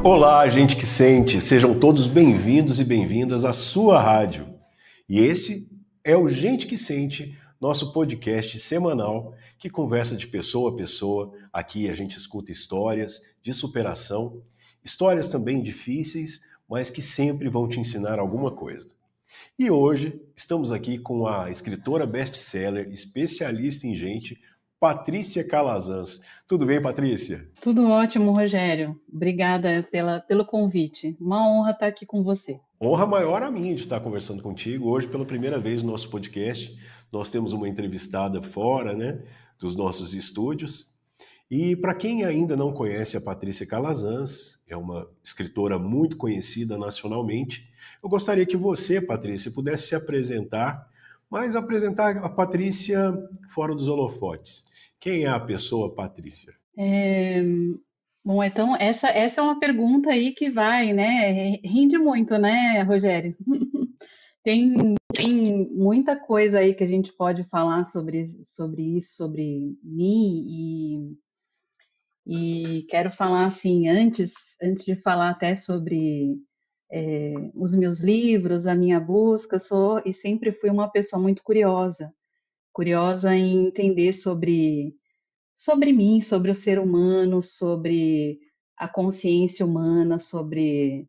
Olá, gente que sente, sejam todos bem-vindos e bem-vindas à sua rádio. E esse é o Gente que Sente, nosso podcast semanal que conversa de pessoa a pessoa. Aqui a gente escuta histórias de superação, histórias também difíceis, mas que sempre vão te ensinar alguma coisa. E hoje estamos aqui com a escritora best-seller, especialista em gente, Patrícia Calazans. Tudo bem, Patrícia? Tudo ótimo, Rogério. Obrigada pelo convite. Uma honra estar aqui com você. Honra maior a minha de estar conversando contigo. Hoje, pela primeira vez no nosso podcast, nós temos uma entrevistada fora, né, dos nossos estúdios. E para quem ainda não conhece a Patrícia Calazans, é uma escritora muito conhecida nacionalmente. Eu gostaria que você, Patrícia, pudesse se apresentar, mas apresentar a Patrícia fora dos holofotes. Quem é a pessoa Patrícia? Bom, então essa é uma pergunta aí que vai, né? Rende muito, né, Rogério? Tem muita coisa aí que a gente pode falar sobre isso, sobre mim, e quero falar assim, antes de falar até sobre os meus livros, a minha busca, eu sou e sempre fui uma pessoa muito curiosa em entender sobre mim, sobre o ser humano, sobre a consciência humana, sobre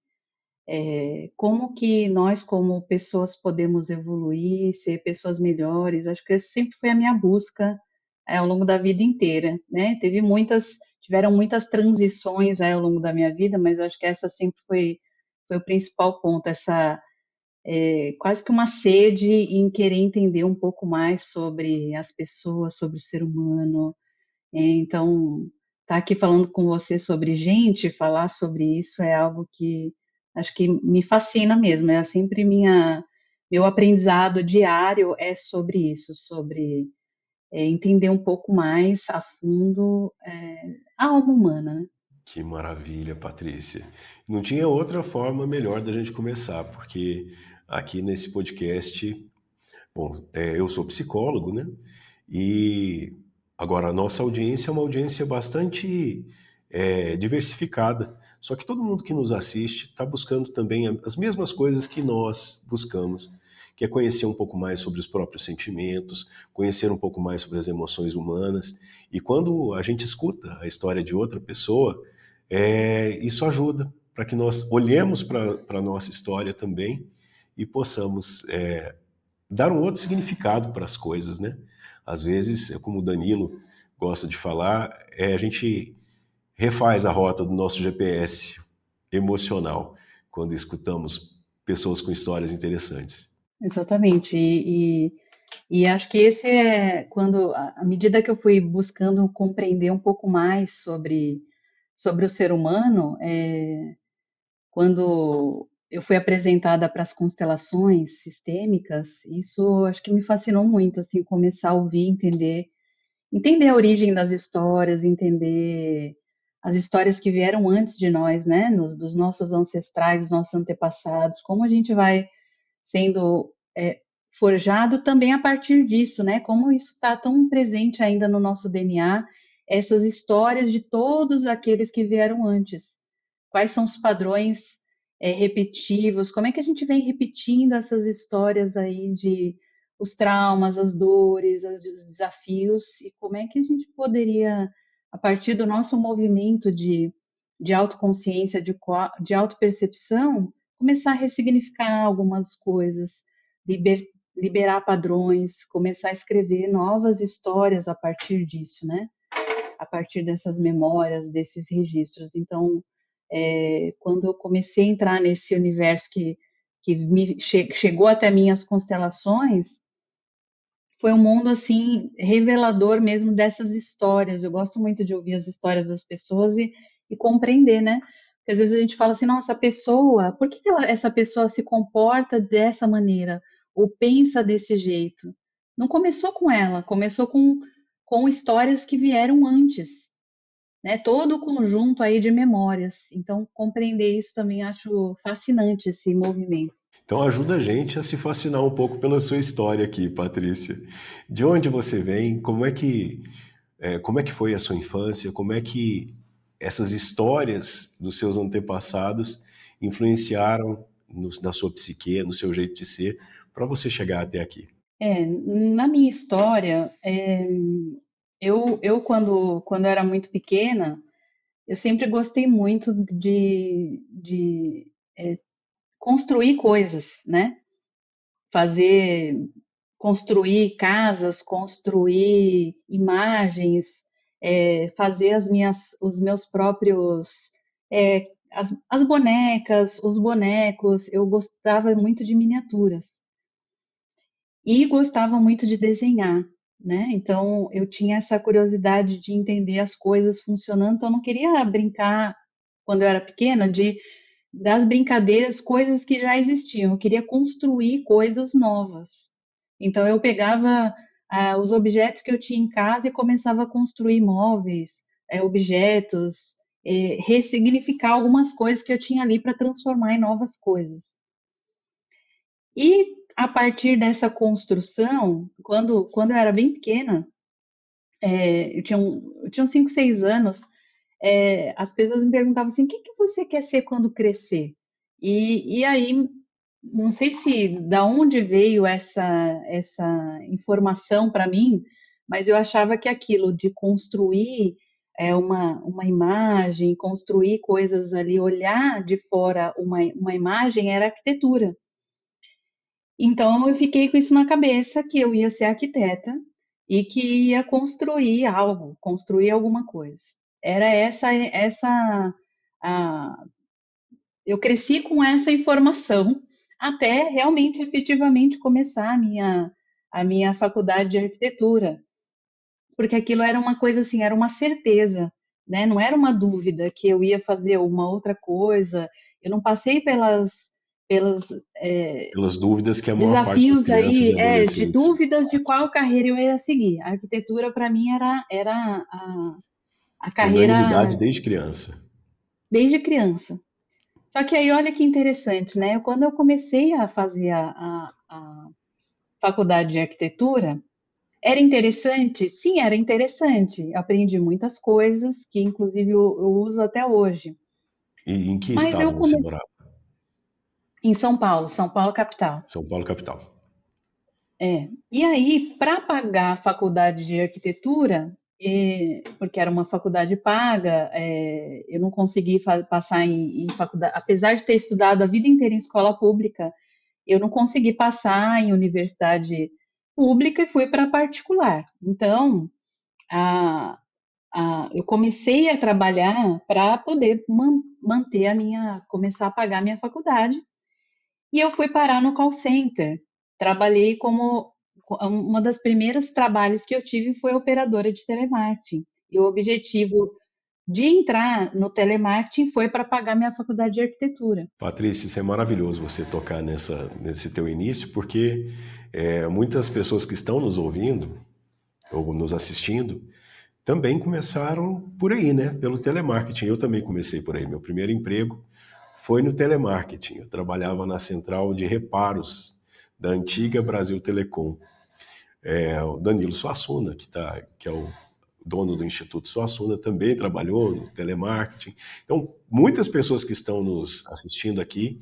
como que nós, como pessoas, podemos evoluir, ser pessoas melhores. Acho que essa sempre foi a minha busca ao longo da vida inteira, né? Tiveram muitas transições ao longo da minha vida, mas acho que essa sempre foi o principal ponto, essa quase que uma sede em querer entender um pouco mais sobre as pessoas, sobre o ser humano. Então, estar aqui falando com você sobre gente, falar sobre isso é algo que acho que me fascina mesmo. É sempre meu aprendizado diário é sobre isso, sobre entender um pouco mais a fundo a alma humana, né? Que maravilha, Patrícia. Não tinha outra forma melhor da gente começar, porque aqui nesse podcast, bom, eu sou psicólogo, né? E agora a nossa audiência é uma audiência bastante diversificada. Só que todo mundo que nos assiste está buscando também as mesmas coisas que nós buscamos, que é conhecer um pouco mais sobre os próprios sentimentos, conhecer um pouco mais sobre as emoções humanas. E quando a gente escuta a história de outra pessoa, isso ajuda para que nós olhemos para a nossa história também e possamos dar um outro significado para as coisas, né? Às vezes, como o Danilo gosta de falar, a gente refaz a rota do nosso GPS emocional quando escutamos pessoas com histórias interessantes. Exatamente. E acho que esse é quando, à medida que eu fui buscando compreender um pouco mais sobre o ser humano, quando eu fui apresentada para as constelações sistêmicas, isso acho que me fascinou muito, assim, começar a ouvir, entender a origem das histórias, entender as histórias que vieram antes de nós, né, dos nossos ancestrais, dos nossos antepassados, como a gente vai sendo forjado também a partir disso, né? Como isso está tão presente ainda no nosso DNA, essas histórias de todos aqueles que vieram antes. Quais são os padrões repetitivos? Como é que a gente vem repetindo essas histórias aí de os traumas, as dores, os desafios, e como é que a gente poderia, a partir do nosso movimento de autoconsciência, de autopercepção, começar a ressignificar algumas coisas, liberar padrões, começar a escrever novas histórias a partir disso, né? A partir dessas memórias, desses registros. Então, quando eu comecei a entrar nesse universo que chegou até mim as constelações, foi um mundo assim revelador mesmo dessas histórias. Eu gosto muito de ouvir as histórias das pessoas e compreender, né? Porque às vezes a gente fala assim, nossa, por que essa pessoa se comporta dessa maneira ou pensa desse jeito? Não começou com ela, começou com histórias que vieram antes, né? Todo o conjunto aí de memórias. Então, compreender isso também acho fascinante esse movimento. Então ajuda a gente a se fascinar um pouco pela sua história aqui, Patrícia. De onde você vem? Como é que foi a sua infância? Como é que essas histórias dos seus antepassados influenciaram na sua psique, no seu jeito de ser, para você chegar até aqui? Na minha história, eu quando era muito pequena, eu sempre gostei muito de construir coisas, né? Fazer, construir casas, construir imagens, fazer os meus próprios, as bonecas, os bonecos. Eu gostava muito de miniaturas e gostava muito de desenhar, né? Então eu tinha essa curiosidade de entender as coisas funcionando. Então eu não queria brincar quando eu era pequena das brincadeiras, coisas que já existiam. Eu queria construir coisas novas. Então eu pegava os objetos que eu tinha em casa e começava a construir móveis, objetos, ressignificar algumas coisas que eu tinha ali para transformar em novas coisas. E a partir dessa construção, quando eu era bem pequena, eu tinha uns 5, 6 anos, as pessoas me perguntavam assim: o que que você quer ser quando crescer? E aí, não sei se da onde veio essa informação para mim, mas eu achava que aquilo de construir uma imagem, construir coisas ali, olhar de fora uma imagem era arquitetura. Então eu fiquei com isso na cabeça, que eu ia ser arquiteta e que ia construir algo, construir alguma coisa. Era a, eu cresci com essa informação até realmente efetivamente começar a minha faculdade de arquitetura, porque aquilo era uma coisa assim, era uma certeza, né? Não era uma dúvida que eu ia fazer uma outra coisa. Eu não passei pelas Pelas dúvidas que a maior parte das desafios crianças e aí, de adolescentes dúvidas de qual carreira eu ia seguir. A arquitetura para mim era a carreira unanimidade desde criança. desde criança. Só que aí olha que interessante, né? Quando eu comecei a fazer a faculdade de arquitetura, era interessante? Sim, era interessante. Aprendi muitas coisas que, inclusive, eu uso até hoje. E em que Mas estado eu você comecei morava? em São Paulo capital. São Paulo, capital. E aí, para pagar a faculdade de arquitetura, porque era uma faculdade paga, eu não consegui passar em faculdade, apesar de ter estudado a vida inteira em escola pública, eu não consegui passar em universidade pública e fui para particular. Então, a, eu comecei a trabalhar para poder manter começar a pagar a minha faculdade. E eu fui parar no call center. Trabalhei como uma das primeiros trabalhos que eu tive foi operadora de telemarketing. E o objetivo de entrar no telemarketing foi para pagar minha faculdade de arquitetura. Patrícia, isso é maravilhoso você tocar nesse teu início, porque muitas pessoas que estão nos ouvindo ou nos assistindo também começaram por aí, né? Pelo telemarketing. Eu também comecei por aí. Meu primeiro emprego foi no telemarketing. Eu trabalhava na central de reparos da antiga Brasil Telecom. O Danilo Suassuna, que é o dono do Instituto Suassuna, também trabalhou no telemarketing. Então, muitas pessoas que estão nos assistindo aqui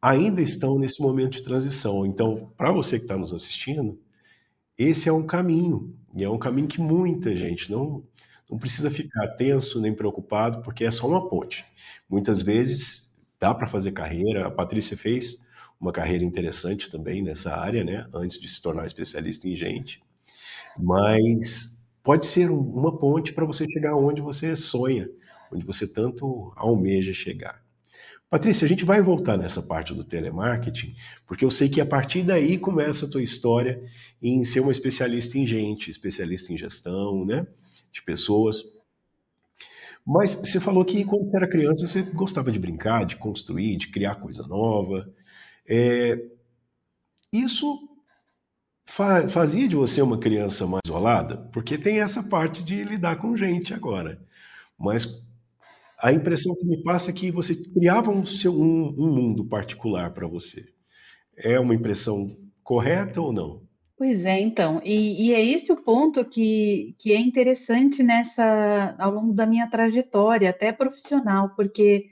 ainda estão nesse momento de transição. Então, para você que está nos assistindo, esse é um caminho, e é um caminho que muita gente não precisa ficar tenso nem preocupado, porque é só uma ponte. Muitas vezes dá para fazer carreira, a Patrícia fez uma carreira interessante também nessa área, né, antes de se tornar especialista em gente, mas pode ser uma ponte para você chegar onde você sonha, onde você tanto almeja chegar. Patrícia, a gente vai voltar nessa parte do telemarketing, porque eu sei que a partir daí começa a tua história em ser uma especialista em gente, especialista em gestão, né, de pessoas. Mas você falou que quando você era criança você gostava de brincar, de construir, de criar coisa nova. É, isso fazia de você uma criança mais isolada? Porque tem essa parte de lidar com gente agora. Mas a impressão que me passa é que você criava um mundo particular para você. É uma impressão correta ou não? Pois é, então, e é esse o ponto que é interessante ao longo da minha trajetória, até profissional, porque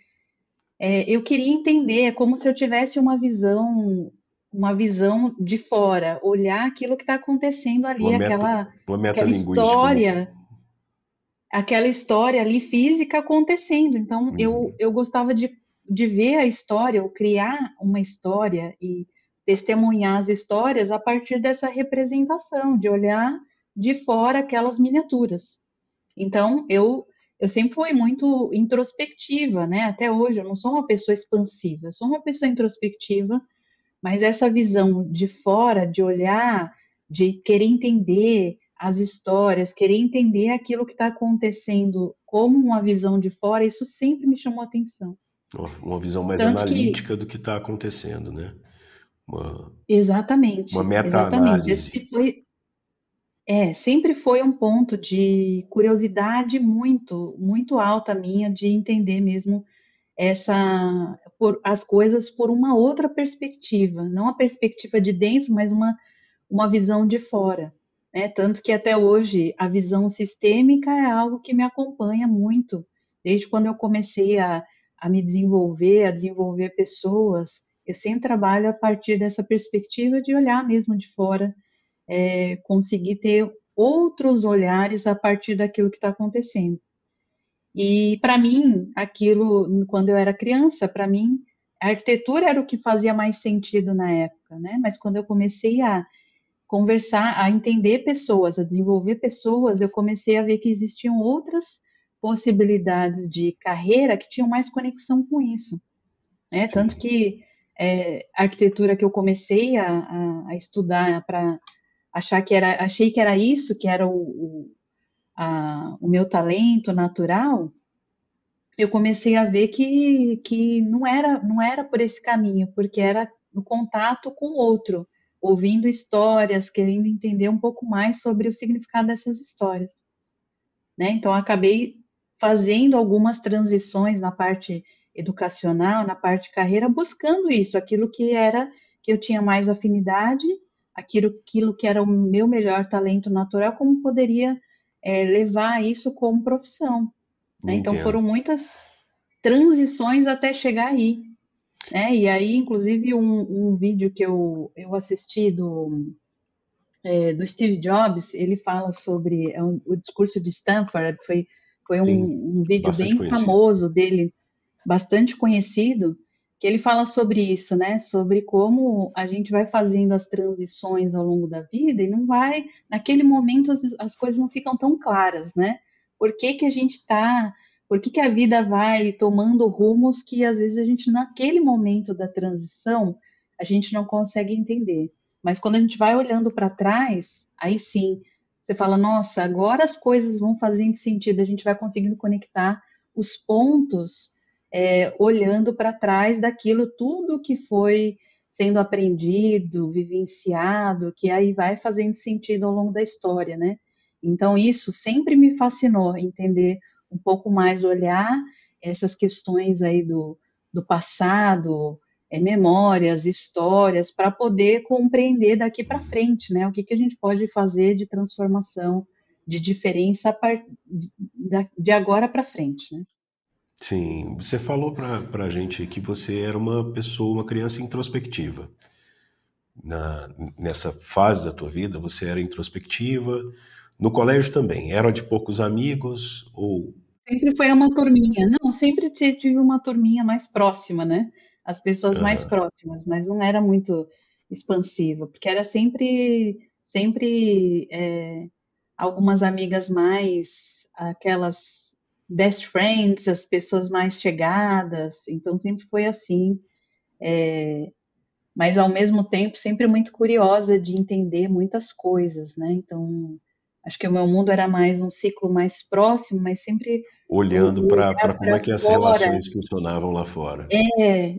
eu queria entender, é como se eu tivesse uma visão de fora, olhar aquilo que está acontecendo Uma ali, uma aquela metalinguística, né? história, aquela história ali física acontecendo. Então, Uhum. eu gostava de ver a história, ou criar uma história e testemunhar as histórias a partir dessa representação, de olhar de fora aquelas miniaturas. Então, eu sempre fui muito introspectiva, né? Até hoje, eu não sou uma pessoa expansiva, eu sou uma pessoa introspectiva, mas essa visão de fora, de olhar, de querer entender as histórias, querer entender aquilo que está acontecendo como uma visão de fora, isso sempre me chamou atenção. Uma visão mais Tanto que, analítica do que está acontecendo, né? Uma, uma exatamente, exatamente, meta-análise. esse foi, sempre foi um ponto de curiosidade muito alta minha de entender mesmo as coisas por uma outra perspectiva, não a perspectiva de dentro, mas uma visão de fora, né? Tanto que até hoje a visão sistêmica é algo que me acompanha muito, desde quando eu comecei a me desenvolver, a desenvolver pessoas. Eu sempre trabalho a partir dessa perspectiva de olhar mesmo de fora, conseguir ter outros olhares a partir daquilo que está acontecendo. E para mim, aquilo, quando eu era criança, para mim, a arquitetura era o que fazia mais sentido na época, né? Mas quando eu comecei a conversar, a entender pessoas, a desenvolver pessoas, eu comecei a ver que existiam outras possibilidades de carreira que tinham mais conexão com isso, né? Tanto Sim. que a arquitetura que eu comecei a estudar para achei que era isso, que era o meu talento natural, eu comecei a ver que não era por esse caminho, porque era no contato com o outro, ouvindo histórias, querendo entender um pouco mais sobre o significado dessas histórias, né? Então, eu acabei fazendo algumas transições na parte educacional, na parte carreira, buscando isso, aquilo que eu tinha mais afinidade, aquilo que era o meu melhor talento natural, como poderia levar isso como profissão, né? Então, Entendo. foram muitas transições até chegar aí, né? E aí, inclusive, um vídeo que eu assisti do Steve Jobs, ele fala sobre o discurso de Stanford, foi Sim, um vídeo bastante bem conhecido. famoso dele, bastante conhecido, que ele fala sobre isso, né? Sobre como a gente vai fazendo as transições ao longo da vida e não vai, naquele momento as coisas não ficam tão claras, né? Por que que a gente está, por que que a vida vai tomando rumos que às vezes a gente naquele momento da transição a gente não consegue entender. Mas quando a gente vai olhando para trás, aí sim, você fala, nossa, agora as coisas vão fazendo sentido, a gente vai conseguindo conectar os pontos olhando para trás daquilo tudo que foi sendo aprendido, vivenciado, que aí vai fazendo sentido ao longo da história, né? Então isso sempre me fascinou, entender um pouco mais, olhar essas questões aí do passado, memórias, histórias, para poder compreender daqui para frente, né? O que a gente pode fazer de transformação, de diferença de agora para frente, né? Sim, você falou para a gente que você era uma pessoa, uma criança introspectiva. Nessa fase da tua vida, você era introspectiva. No colégio também, era de poucos amigos ou... Sempre foi uma turminha. Não, sempre tive uma turminha mais próxima, né? As pessoas mais Aham. próximas, mas não era muito expansiva, porque era sempre algumas amigas mais, aquelas best friends, as pessoas mais chegadas. Então sempre foi assim. Mas ao mesmo tempo sempre muito curiosa de entender muitas coisas, né? Então acho que o meu mundo era mais um ciclo mais próximo, mas sempre Olhando o para olhar como para é que as fora, relações funcionavam lá fora.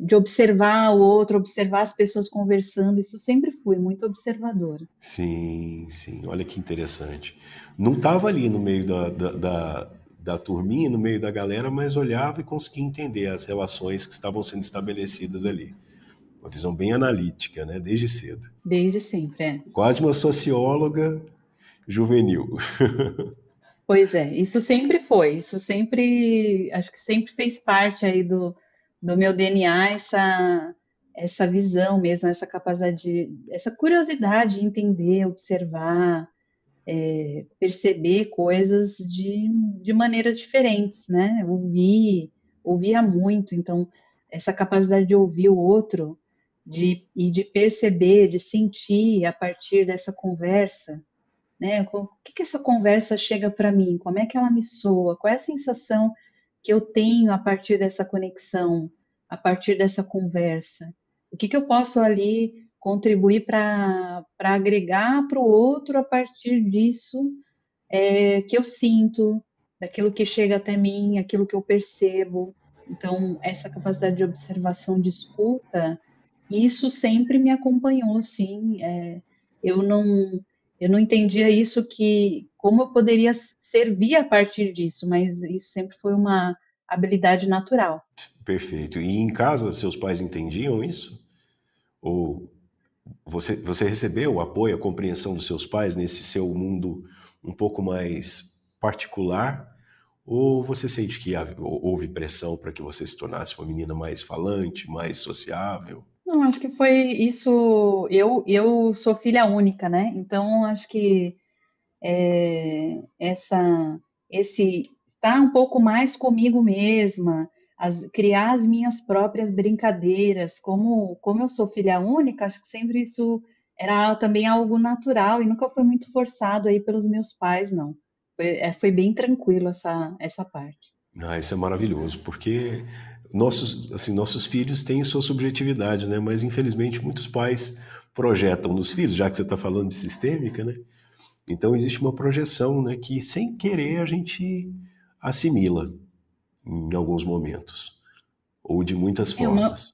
de observar o outro, observar as pessoas conversando, isso sempre fui muito observadora. Sim, sim, olha que interessante. Não estava ali no meio da turminha, no meio da galera, mas olhava e conseguia entender as relações que estavam sendo estabelecidas ali. Uma visão bem analítica, né? Desde cedo. Desde sempre, é. Quase uma socióloga juvenil. Pois é, isso sempre foi, isso sempre, acho que sempre fez parte aí do meu DNA, essa visão mesmo, essa capacidade, essa curiosidade de entender, observar, perceber coisas de maneiras diferentes, né? Ouvia muito, então essa capacidade de ouvir o outro, e de perceber, de sentir a partir dessa conversa, né? O que que essa conversa chega para mim? Como é que ela me soa? Qual é a sensação que eu tenho a partir dessa conexão, a partir dessa conversa? O que que eu posso ali contribuir para agregar para o outro a partir disso, que eu sinto, daquilo que chega até mim, aquilo que eu percebo. Então, essa capacidade de observação, de escuta, isso sempre me acompanhou, sim. Eu não, eu não entendia isso, que como eu poderia servir a partir disso, mas isso sempre foi uma habilidade natural. Perfeito. E em casa, seus pais entendiam isso? Ou você recebeu o apoio, a compreensão dos seus pais nesse seu mundo um pouco mais particular? Ou você sente que houve pressão para que você se tornasse uma menina mais falante, mais sociável? Não, acho que foi isso. Eu sou filha única, né? Então, acho que esse estar um pouco mais comigo mesma, criar as minhas próprias brincadeiras, como eu sou filha única, acho que sempre isso era também algo natural e nunca foi muito forçado aí pelos meus pais, não. Foi bem tranquilo essa parte. Ah, isso é maravilhoso, porque nossos filhos têm sua subjetividade, né? Mas infelizmente muitos pais projetam nos filhos, já que você está falando de sistêmica, né? Então existe uma projeção, né, que sem querer a gente assimila em alguns momentos, ou de muitas É formas.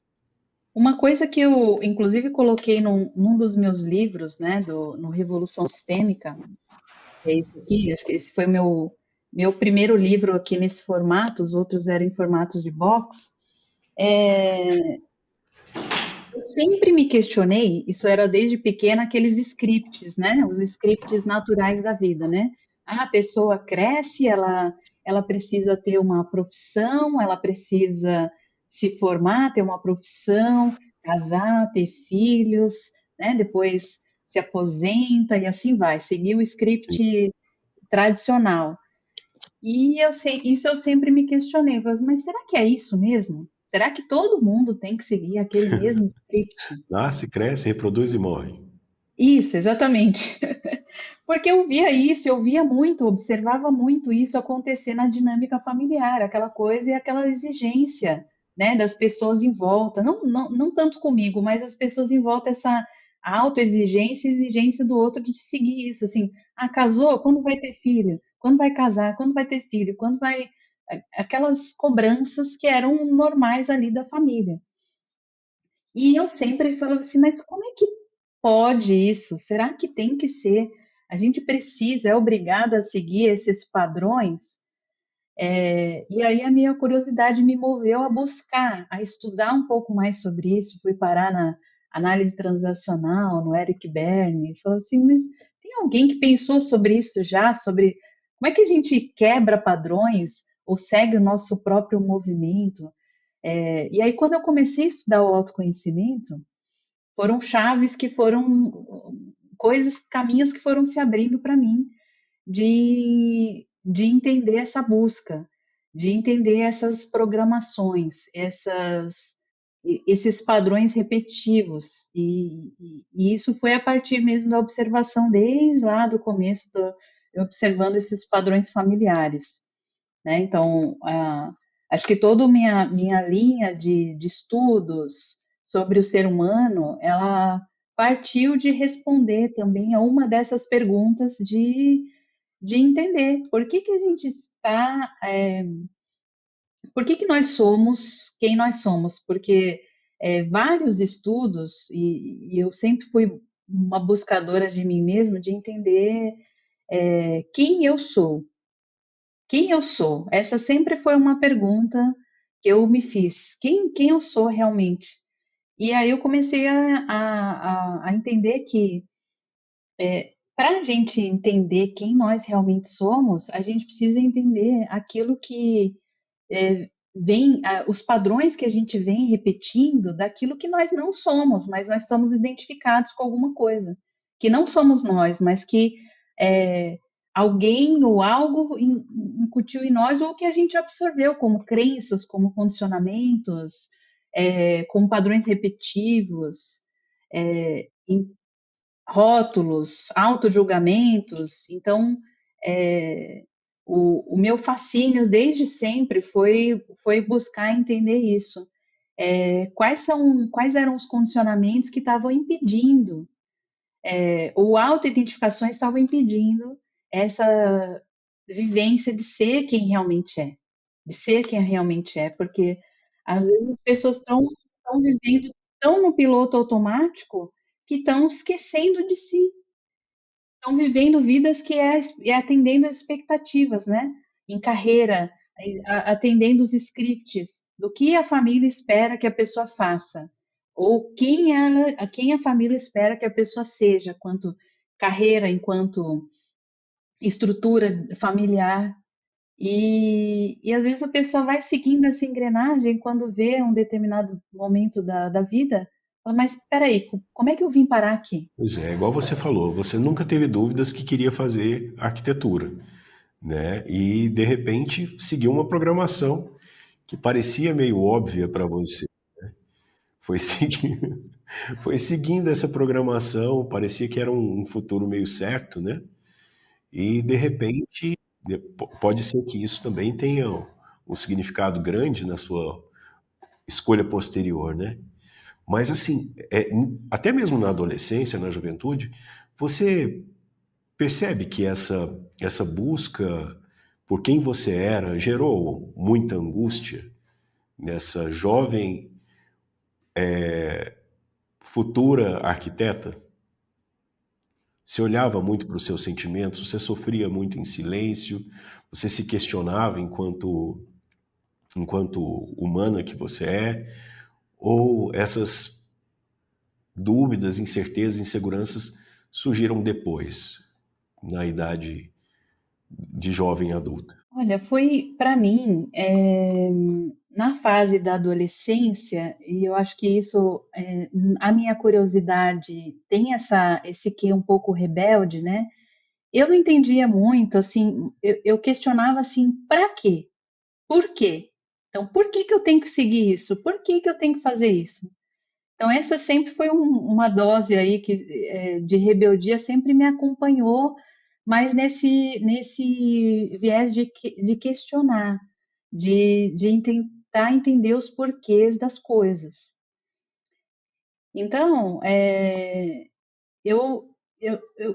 uma coisa que eu, inclusive, coloquei num dos meus livros, né, no Revolução Sistêmica, que é esse aqui, acho que esse foi meu primeiro livro aqui nesse formato, os outros eram em formatos de box. Eu sempre me questionei, isso era desde pequena, aqueles scripts, né? Os scripts naturais da vida, né? Ah, a pessoa cresce, ela precisa ter uma profissão, ela precisa se formar, ter uma profissão, casar, ter filhos, né? Depois se aposenta e assim vai, seguir o Sim. script tradicional. E isso eu sempre me questionei, falei assim, mas será que é isso mesmo? Será que todo mundo tem que seguir aquele mesmo script? Nasce, cresce, reproduz e morre. Isso, exatamente. Porque eu via isso, eu via muito, observava muito isso acontecer na dinâmica familiar, aquela coisa e aquela exigência, né, das pessoas em volta, não tanto comigo, mas as pessoas em volta, essa autoexigência e exigência do outro de seguir isso, assim, ah, casou? Quando vai ter filho? Quando vai casar? Quando vai ter filho? Quando vai... Aquelas cobranças que eram normais ali da família. E eu sempre falava assim, mas como é que pode isso? Será que tem que ser? A gente precisa, é obrigado a seguir esses padrões? E aí a minha curiosidade me moveu a buscar, a estudar um pouco mais sobre isso. Fui parar na análise transacional, no Eric Berne, e falou assim, mas tem alguém que pensou sobre isso já? Sobre como é que a gente quebra padrões ou segue o nosso próprio movimento? E aí, quando eu comecei a estudar o autoconhecimento, foram chaves que foram coisas, caminhos que foram se abrindo para mim de entender essa busca, de entender essas programações, esses padrões repetitivos. E isso foi a partir mesmo da observação, desde lá do começo, observando esses padrões familiares, né? Então, acho que toda a minha linha de estudos sobre o ser humano, ela partiu de responder também a uma dessas perguntas de entender por que a gente está, por que nós somos quem nós somos, porque vários estudos, e eu sempre fui uma buscadora de mim mesma, de entender quem eu sou. Quem eu sou? Essa sempre foi uma pergunta que eu me fiz. Quem eu sou realmente? E aí eu comecei a entender que para a gente entender quem nós realmente somos, a gente precisa entender aquilo que os padrões que a gente vem repetindo daquilo que nós não somos, mas nós somos identificados com alguma coisa, que não somos nós, mas que é, alguém ou algo incutiu em nós ou que a gente absorveu como crenças, como condicionamentos, como padrões repetitivos, em rótulos, autojulgamentos. Então, é, o meu fascínio desde sempre foi buscar entender isso. Quais eram os condicionamentos que estavam impedindo, ou auto-identificações estavam impedindo essa vivência de ser quem realmente é, porque às vezes as pessoas estão vivendo tão no piloto automático que estão esquecendo de si, estão vivendo vidas que atendendo às expectativas, né? Em carreira, atendendo os scripts do que a família espera que a pessoa faça, ou quem a família espera que a pessoa seja, quanto carreira, enquanto estrutura familiar. E às vezes a pessoa vai seguindo essa engrenagem quando vê um determinado momento da vida, fala, mas espera aí, como é que eu vim parar aqui? Pois é, igual você falou, você nunca teve dúvidas que queria fazer arquitetura, né? E de repente seguiu uma programação que parecia meio óbvia para você. Foi seguindo, foi seguindo essa programação, parecia que era um futuro meio certo, né? E de repente pode ser que isso também tenha um significado grande na sua escolha posterior, né? Mas assim, até mesmo na adolescência, na juventude, você percebe que essa busca por quem você era gerou muita angústia nessa jovem futura arquiteta? Você olhava muito para os seus sentimentos, você sofria muito em silêncio, você se questionava enquanto humana que você é, ou essas dúvidas, incertezas, inseguranças surgiram depois, na idade de jovem adulta? Olha, foi para mim, na fase da adolescência, e eu acho que isso, a minha curiosidade tem esse quê um pouco rebelde, né? Eu não entendia muito, assim, eu questionava assim, para quê? Por quê? Então, por que que eu tenho que seguir isso? Por que que eu tenho que fazer isso? Então, essa sempre foi uma dose aí de rebeldia, sempre me acompanhou, mas nesse viés de questionar, de tentar entender os porquês das coisas. Então, eu,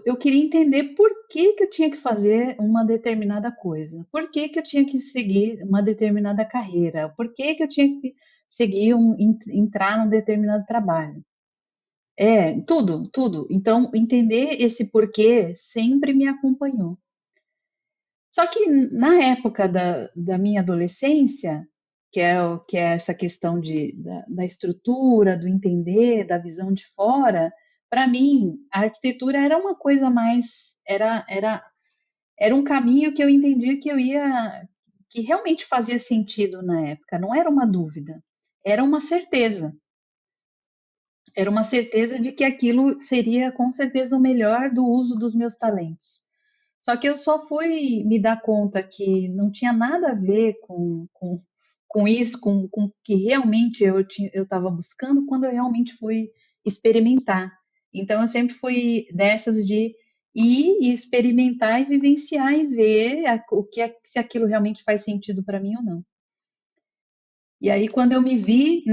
eu queria entender por que que eu tinha que fazer uma determinada coisa, por que que eu tinha que seguir uma determinada carreira, por que que eu tinha que entrar num determinado trabalho. Tudo, tudo. Então, entender esse porquê sempre me acompanhou. Só que na época da minha adolescência, que é essa questão da estrutura, do entender, da visão de fora, para mim, a arquitetura era uma coisa mais, era um caminho que eu entendia que realmente fazia sentido na época, não era uma dúvida, era uma certeza. Era uma certeza de que aquilo seria com certeza o melhor do uso dos meus talentos. Só que eu só fui me dar conta que não tinha nada a ver com isso, com o que realmente eu estava buscando, quando eu realmente fui experimentar. Então, eu sempre fui dessas de ir e experimentar e vivenciar e ver se aquilo realmente faz sentido para mim ou não. E aí, quando eu me vi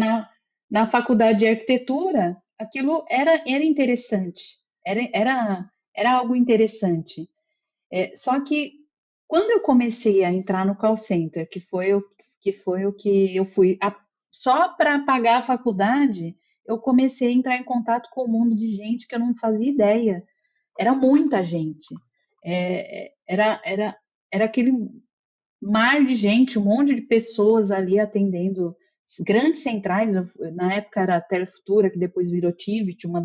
na faculdade de arquitetura, aquilo era interessante, era algo interessante. Só que quando eu comecei a entrar no call center, que foi o que eu fui, só para pagar a faculdade, eu comecei a entrar em contato com o mundo de gente que eu não fazia ideia. Era muita gente. Era aquele mar de gente, um monte de pessoas ali atendendo grandes centrais, na época era a Telefutura, que depois virou Tivit, uma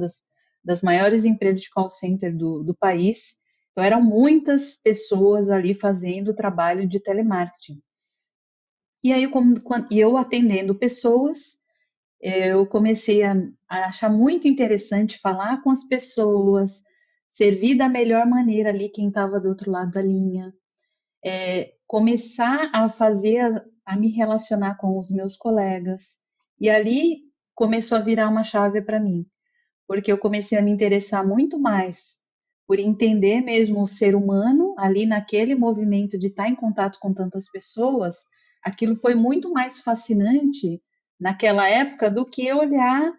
das maiores empresas de call center do país. Então, eram muitas pessoas ali fazendo trabalho de telemarketing. E aí, eu atendendo pessoas, eu comecei a achar muito interessante falar com as pessoas, servir da melhor maneira ali quem estava do outro lado da linha, começar a fazer, a me relacionar com os meus colegas. E ali começou a virar uma chave para mim, porque eu comecei a me interessar muito mais por entender mesmo o ser humano ali naquele movimento de estar em contato com tantas pessoas. Aquilo foi muito mais fascinante naquela época do que olhar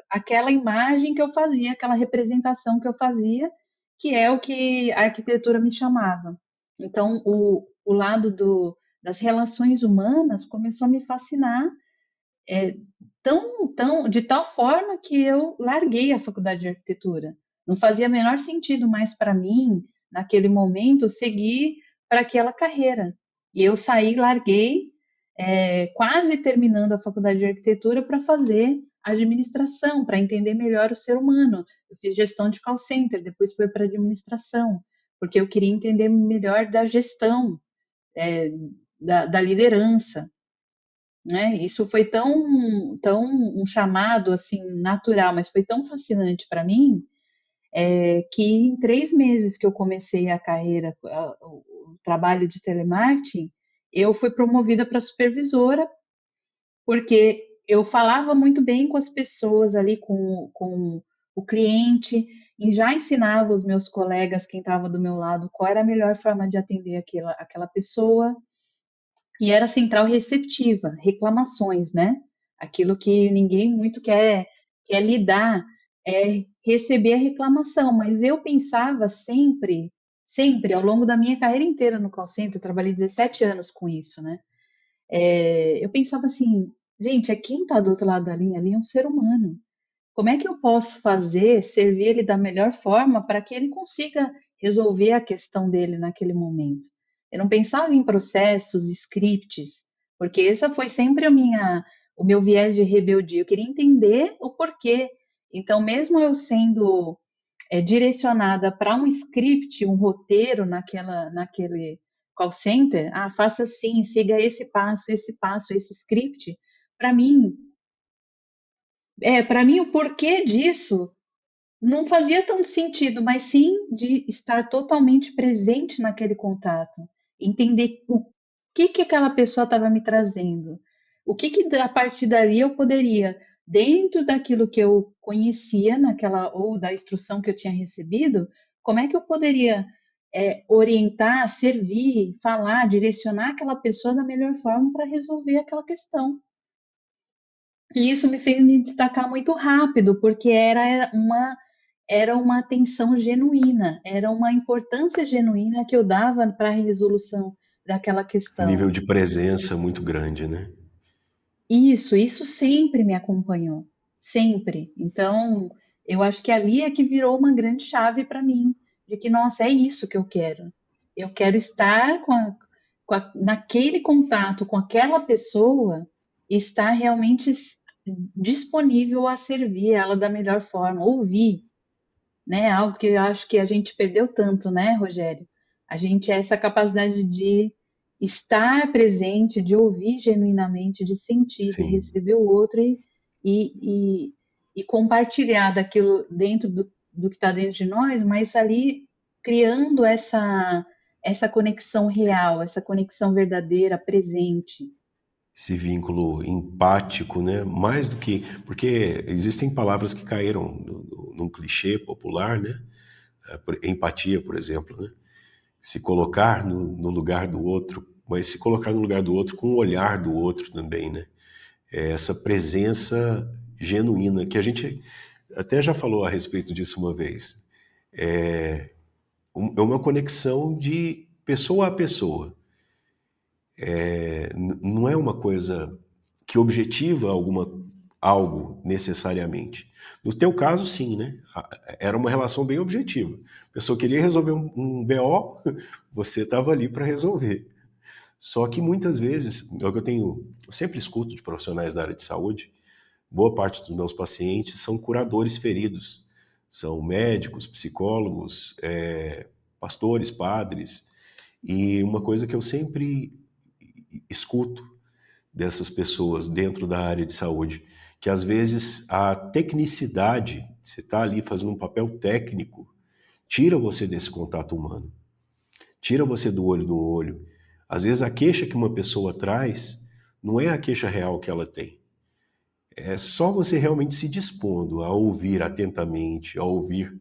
aquela imagem que eu fazia, aquela representação que eu fazia, que é o que a arquitetura me chamava. Então, o lado das relações humanas começou a me fascinar é, de tal forma que eu larguei a faculdade de arquitetura. Não fazia o menor sentido mais para mim, naquele momento, seguir para aquela carreira. E eu saí, larguei, quase terminando a faculdade de arquitetura para fazer administração, para entender melhor o ser humano. Eu fiz gestão de call center, depois fui para administração, porque eu queria entender melhor da gestão, é, da liderança, né? Isso foi tão um chamado assim natural, mas foi tão fascinante para mim, que em 3 meses que eu comecei a carreira, o trabalho de telemarketing, eu fui promovida para supervisora, porque eu falava muito bem com as pessoas ali, com o cliente, e já ensinava os meus colegas, quem estava do meu lado, qual era a melhor forma de atender aquela pessoa. E era central receptiva, reclamações, né? Aquilo que ninguém muito quer lidar, é receber a reclamação. Mas eu pensava sempre, ao longo da minha carreira inteira no call center, eu trabalhei 17 anos com isso, né? Eu pensava assim, gente, quem está do outro lado da linha ali é um ser humano. Como é que eu posso fazer, servir ele da melhor forma para que ele consiga resolver a questão dele naquele momento? Eu não pensava em processos, scripts, porque essa foi sempre o meu viés de rebeldia. Eu queria entender o porquê. Então, mesmo eu sendo direcionada para um script, um roteiro naquele call center, faça assim, siga esse passo, esse script. Para mim, para mim o porquê disso não fazia tanto sentido, mas sim de estar totalmente presente naquele contato, entender o que aquela pessoa estava me trazendo, o que a partir dali eu poderia, dentro daquilo que eu conhecia naquela ou da instrução que eu tinha recebido, como é que eu poderia orientar, servir, falar, direcionar aquela pessoa da melhor forma para resolver aquela questão. E isso me fez me destacar muito rápido, porque era uma atenção genuína, era uma importância genuína que eu dava para a resolução daquela questão. Nível de presença muito grande, né? Isso sempre me acompanhou, sempre. Então, eu acho que ali é que virou uma grande chave para mim, de que, nossa, é isso que eu quero. Eu quero estar naquele contato com aquela pessoa, e estar realmente disponível a servir ela da melhor forma, ouvir, né? Algo que eu acho que a gente perdeu tanto, né, Rogério? A gente essa capacidade de estar presente, de ouvir genuinamente, de sentir, de Sim. receber o outro e, e compartilhar daquilo dentro do que está dentro de nós, mas ali criando essa conexão real, essa conexão verdadeira, presente. Esse vínculo empático, né? Mais do que... Porque existem palavras que caíram num clichê popular, né? Empatia, por exemplo, né? Se colocar no lugar do outro, mas se colocar no lugar do outro com o olhar do outro também, né? Essa presença genuína, que a gente até já falou a respeito disso uma vez. É uma conexão de pessoa a pessoa. Não é uma coisa que objetiva algo necessariamente. No teu caso, sim, né? Era uma relação bem objetiva. A pessoa queria resolver um BO, você estava ali para resolver. Só que muitas vezes, é o que eu sempre escuto de profissionais da área de saúde, boa parte dos meus pacientes são curadores feridos, são médicos, psicólogos, pastores, padres, e uma coisa que eu sempre escuto dessas pessoas dentro da área de saúde, que às vezes a tecnicidade, você está ali fazendo um papel técnico, tira você desse contato humano, tira você do olho no olho. Às vezes a queixa que uma pessoa traz não é a queixa real que ela tem. É só você realmente se dispondo a ouvir atentamente, a ouvir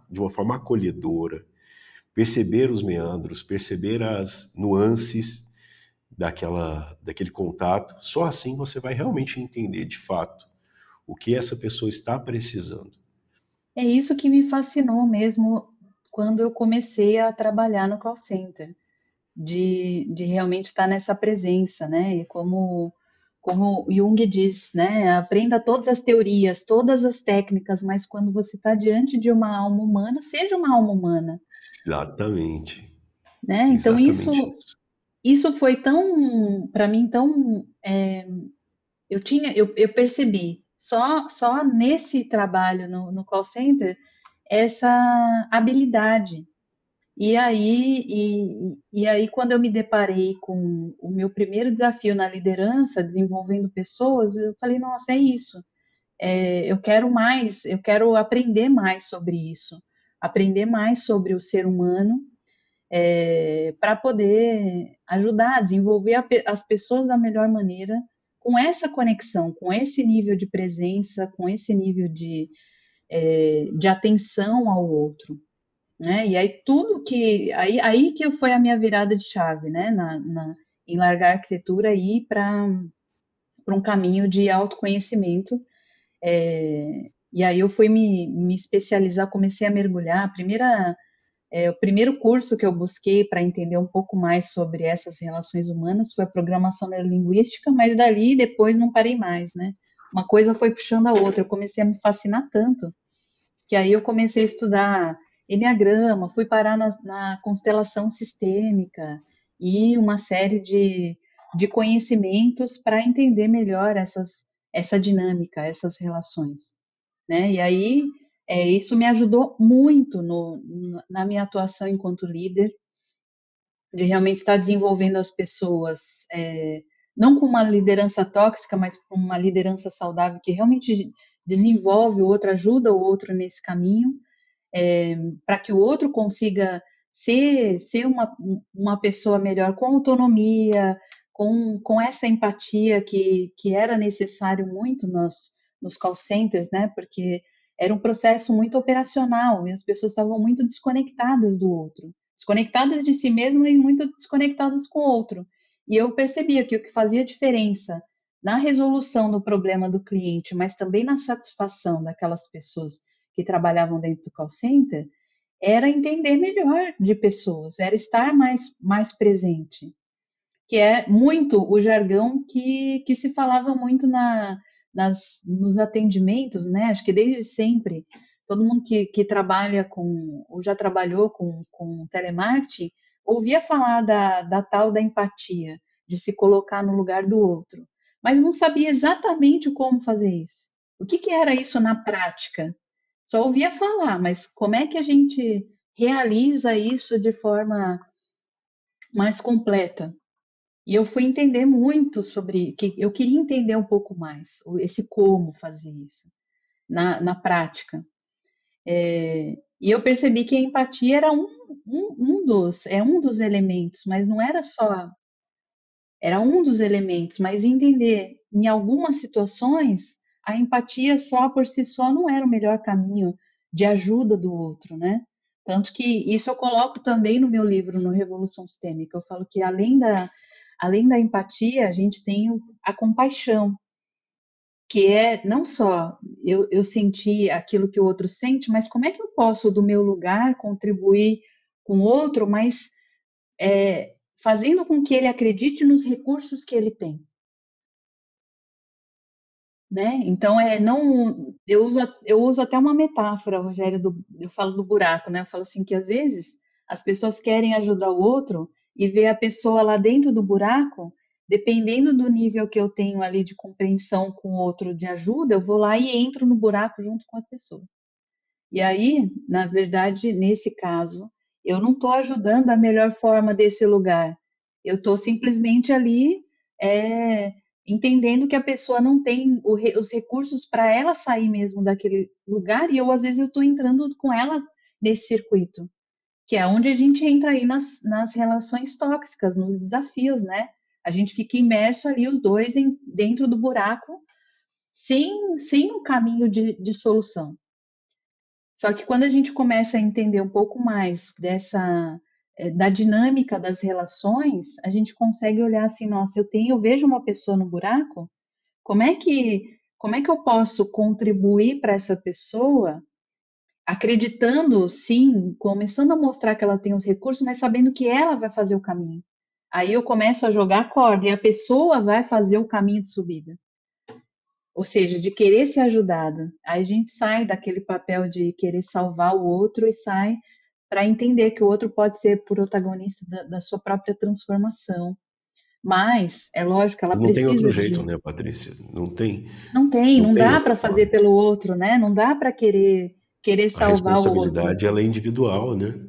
de uma forma acolhedora, perceber os meandros, perceber as nuances daquele contato. Só assim você vai realmente entender de fato o que essa pessoa está precisando. É isso que me fascinou mesmo quando eu comecei a trabalhar no call center, de realmente estar nessa presença, né? E como Jung diz, né? Aprenda todas as teorias, todas as técnicas, mas quando você está diante de uma alma humana, seja uma alma humana, Exatamente, né? Então exatamente isso isso. isso foi tão, para mim, tão, eu percebi só nesse trabalho no call center essa habilidade. E aí, quando eu me deparei com o meu primeiro desafio na liderança, desenvolvendo pessoas, eu falei, nossa, é isso. Eu quero mais, eu quero aprender mais sobre isso, aprender mais sobre o ser humano, para poder ajudar a desenvolver as pessoas da melhor maneira, com essa conexão, com esse nível de presença, com esse nível de atenção ao outro, né? E aí tudo aí que foi a minha virada de chave, né? Em largar a arquitetura e ir para um caminho de autoconhecimento. E aí eu fui me especializar, comecei a mergulhar. O primeiro curso que eu busquei para entender um pouco mais sobre essas relações humanas foi a programação neurolinguística, mas dali depois não parei mais, né? Uma coisa foi puxando a outra. Eu comecei a me fascinar tanto que aí eu comecei a estudar enneagrama, fui parar na constelação sistêmica e uma série de conhecimentos para entender melhor essa dinâmica, essas relações, né? E aí isso me ajudou muito na minha atuação enquanto líder, de realmente estar desenvolvendo as pessoas, não com uma liderança tóxica, mas com uma liderança saudável que realmente desenvolve o outro, ajuda o outro nesse caminho, para que o outro consiga ser uma pessoa melhor, com autonomia, com essa empatia que era necessário muito nos call centers, né? Porque era um processo muito operacional e as pessoas estavam muito desconectadas do outro, desconectadas de si mesmas e muito desconectadas com o outro. E eu percebia que o que fazia diferença na resolução do problema do cliente, mas também na satisfação daquelas pessoas que trabalhavam dentro do call center, era entender melhor de pessoas, era estar mais presente, que é muito o jargão que se falava muito nos atendimentos, né? Acho que desde sempre, todo mundo que trabalha ou já trabalhou com telemarketing, ouvia falar da tal da empatia, de se colocar no lugar do outro, mas não sabia exatamente como fazer isso. O que era isso na prática? Só ouvia falar, mas como é que a gente realiza isso de forma mais completa? E eu fui entender muito sobre, que eu queria entender um pouco mais esse como fazer isso na prática. E eu percebi que a empatia era um dos elementos, mas não era só, era um dos elementos, mas entender em algumas situações a empatia só por si só não era o melhor caminho de ajuda do outro, né? Tanto que isso eu coloco também no meu livro, no Revolução Sistêmica. Eu falo que além da empatia, a gente tem a compaixão, que é não só eu sentir aquilo que o outro sente, mas como é que eu posso, do meu lugar, contribuir com o outro, mas fazendo com que ele acredite nos recursos que ele tem, né? Então não, eu uso até uma metáfora, Rogério, eu falo do buraco, né? Eu falo assim que às vezes as pessoas querem ajudar o outro e ver a pessoa lá dentro do buraco, dependendo do nível que eu tenho ali de compreensão com o outro de ajuda, eu vou lá e entro no buraco junto com a pessoa. E aí, na verdade, nesse caso, eu não estou ajudando da melhor forma desse lugar. Eu estou simplesmente ali é, entendendo que a pessoa não tem os recursos para ela sair mesmo daquele lugar e eu, às vezes, eu estou entrando com ela nesse circuito, que é onde a gente entra aí nas relações tóxicas, nos desafios, né? A gente fica imerso ali, os dois, dentro do buraco, sem um caminho de solução. Só que quando a gente começa a entender um pouco mais da dinâmica das relações, a gente consegue olhar assim, nossa, eu vejo uma pessoa no buraco, como é que como é que eu posso contribuir para essa pessoa, acreditando, sim, começando a mostrar que ela tem os recursos, mas sabendo que ela vai fazer o caminho. Aí eu começo a jogar a corda e a pessoa vai fazer o caminho de subida. Ou seja, de querer ser ajudada. Aí a gente sai daquele papel de querer salvar o outro e sai para entender que o outro pode ser protagonista da sua própria transformação. Mas é lógico, ela Não tem outro precisa jeito, de. né, Patrícia? Não tem, Não tem, não não tem dá outra para fazer forma. pelo outro, né? Não dá para querer A salvar o outro. responsabilidade ela é individual, né?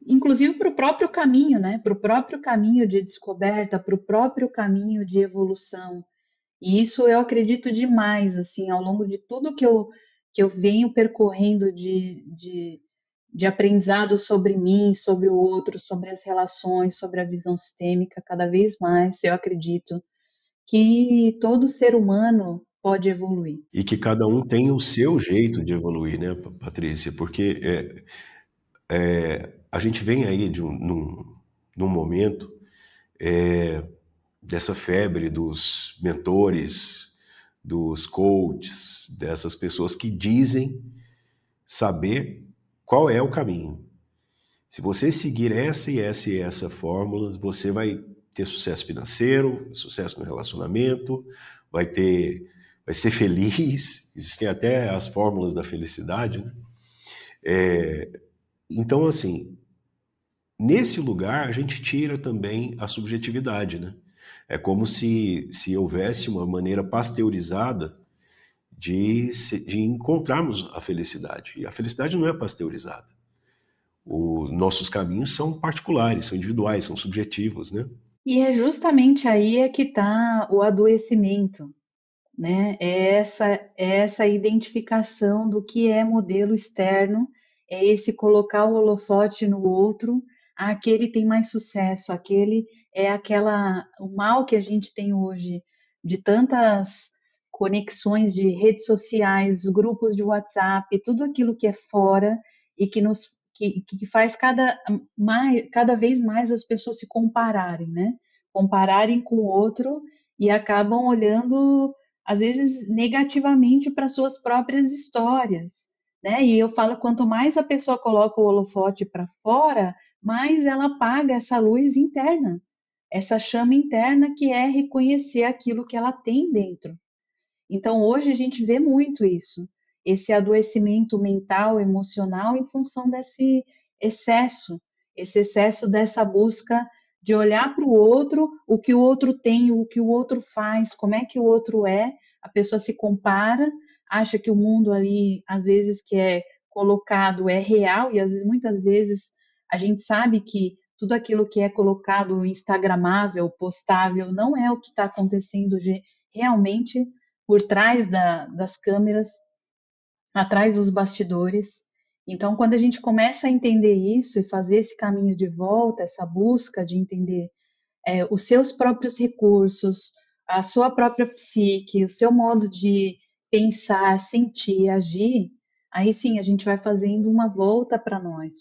Inclusive para o próprio caminho, né? Para o próprio caminho de descoberta, para o próprio caminho de evolução. E isso eu acredito demais, assim, ao longo de tudo que eu venho percorrendo de aprendizado sobre mim, sobre o outro, sobre as relações, sobre a visão sistêmica, cada vez mais eu acredito que todo ser humano pode evoluir. E que cada um tem o seu jeito de evoluir, né, Patrícia? Porque a gente vem aí num momento dessa febre dos mentores, dos coaches, dessas pessoas que dizem saber qual é o caminho. Se você seguir essa e essa e essa fórmula, você vai ter sucesso financeiro, sucesso no relacionamento, vai ser feliz. Existem até as fórmulas da felicidade, né? Então, assim, nesse lugar a gente tira também a subjetividade, né? É como se houvesse uma maneira pasteurizada de encontrarmos a felicidade. E a felicidade não é pasteurizada. Os nossos caminhos são particulares, são individuais, são subjetivos, né? E é justamente aí é que está o adoecimento, né? É essa identificação do que é modelo externo, é esse colocar o holofote no outro, aquele tem mais sucesso, aquele é o mal que a gente tem hoje de tantas conexões de redes sociais, grupos de WhatsApp, tudo aquilo que é fora e que faz cada vez mais as pessoas se compararem, né? Compararem com o outro e acabam olhando às vezes negativamente para suas próprias histórias, né? E eu falo, quanto mais a pessoa coloca o holofote para fora, mais ela apaga essa luz interna, essa chama interna que é reconhecer aquilo que ela tem dentro. Então, hoje a gente vê muito isso, esse adoecimento mental, emocional, em função excesso, esse excesso dessa busca de olhar para o outro, o que o outro tem, o que o outro faz, como é que o outro é, a pessoa se compara, acha que o mundo ali, às vezes, que é colocado é real, e às vezes, muitas vezes, a gente sabe que tudo aquilo que é colocado instagramável, postável, não é o que está acontecendo realmente por trás das câmeras, atrás dos bastidores. Então, quando a gente começa a entender isso e fazer esse caminho de volta, essa busca de entender os seus próprios recursos, a sua própria psique, o seu modo de pensar, sentir, agir, aí sim a gente vai fazendo uma volta para nós,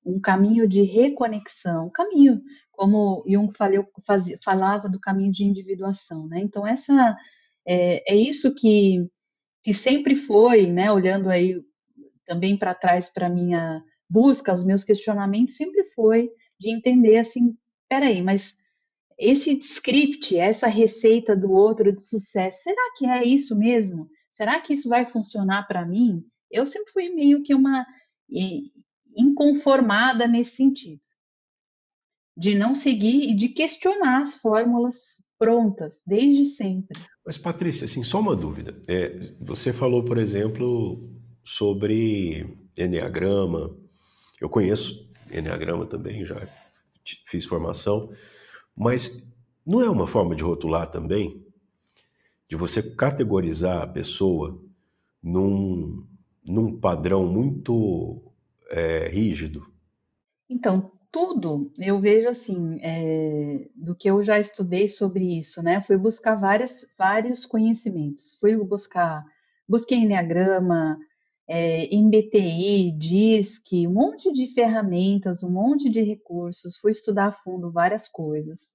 um caminho de reconexão, um caminho, como Jung falava do caminho de individuação, né? Então, é isso que sempre foi, né? Olhando aí também para trás para minha busca, os meus questionamentos sempre foi de entender assim, peraí, mas esse script, essa receita do outro de sucesso, será que é isso mesmo? Será que isso vai funcionar para mim? Eu sempre fui meio que uma inconformada nesse sentido. de não seguir e de questionar as fórmulas prontas, desde sempre. Mas, Patrícia, assim, só uma dúvida. Você falou, por exemplo, sobre enneagrama. Eu conheço enneagrama também, já fiz formação, mas não é uma forma de rotular também, de você categorizar a pessoa num, num padrão muito rígido? Então, tudo eu vejo assim, do que eu já estudei sobre isso, né? Fui buscar vários conhecimentos. Busquei enneagrama, MBTI, DISC, um monte de ferramentas, um monte de recursos. Fui estudar a fundo várias coisas.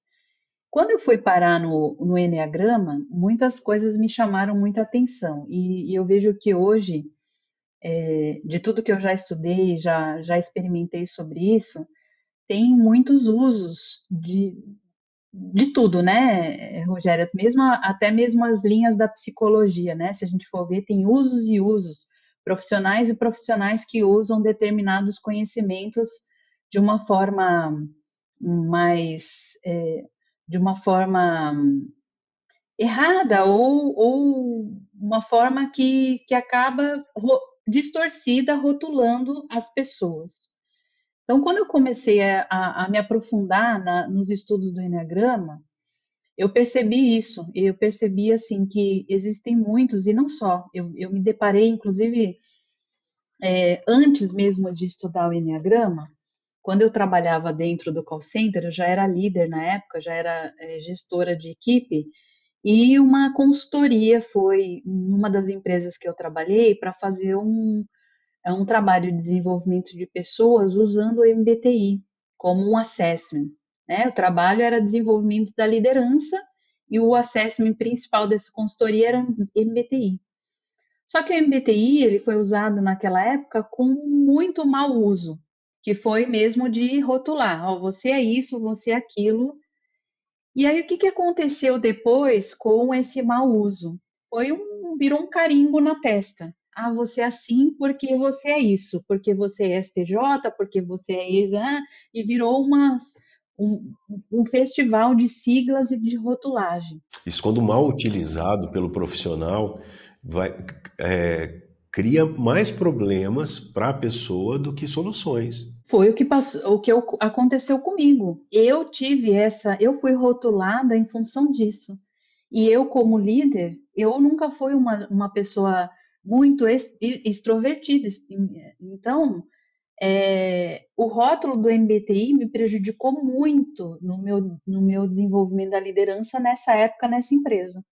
Quando eu fui parar no enneagrama, muitas coisas me chamaram muita atenção. E eu vejo que hoje, de tudo que eu já estudei, já experimentei sobre isso, tem muitos usos de tudo, né, Rogério? Até mesmo as linhas da psicologia, né? Se a gente for ver, tem usos e usos, profissionais e profissionais que usam determinados conhecimentos de uma forma mais, de uma forma errada ou uma forma que acaba distorcida, rotulando as pessoas. Então, quando eu comecei a me aprofundar nos estudos do Enneagrama, eu percebi isso. Eu percebi, assim, que existem muitos, e não só. Eu me deparei, inclusive, antes mesmo de estudar o Enneagrama, quando eu trabalhava dentro do call center, eu já era líder na época, já era gestora de equipe, e uma consultoria foi numa das empresas que eu trabalhei para fazer um trabalho de desenvolvimento de pessoas usando o MBTI como um assessment. Né? O trabalho era desenvolvimento da liderança e o assessment principal dessa consultoria era MBTI. Só que o MBTI ele foi usado naquela época com muito mau uso, que foi mesmo de rotular, oh, você é isso, você é aquilo. E aí o que aconteceu depois com esse mau uso? Virou um carimbo na testa. Ah, você é assim porque você é isso, porque você é STJ, porque você é e virou um, um festival de siglas e de rotulagem. Isso, quando mal utilizado pelo profissional, vai, cria mais problemas para a pessoa do que soluções. Foi o que passou, aconteceu comigo. Eu fui rotulada em função disso. E eu, como líder, eu nunca fui uma pessoa muito extrovertida. Então, o rótulo do MBTI me prejudicou muito no meu desenvolvimento da liderança nessa época, nessa empresa.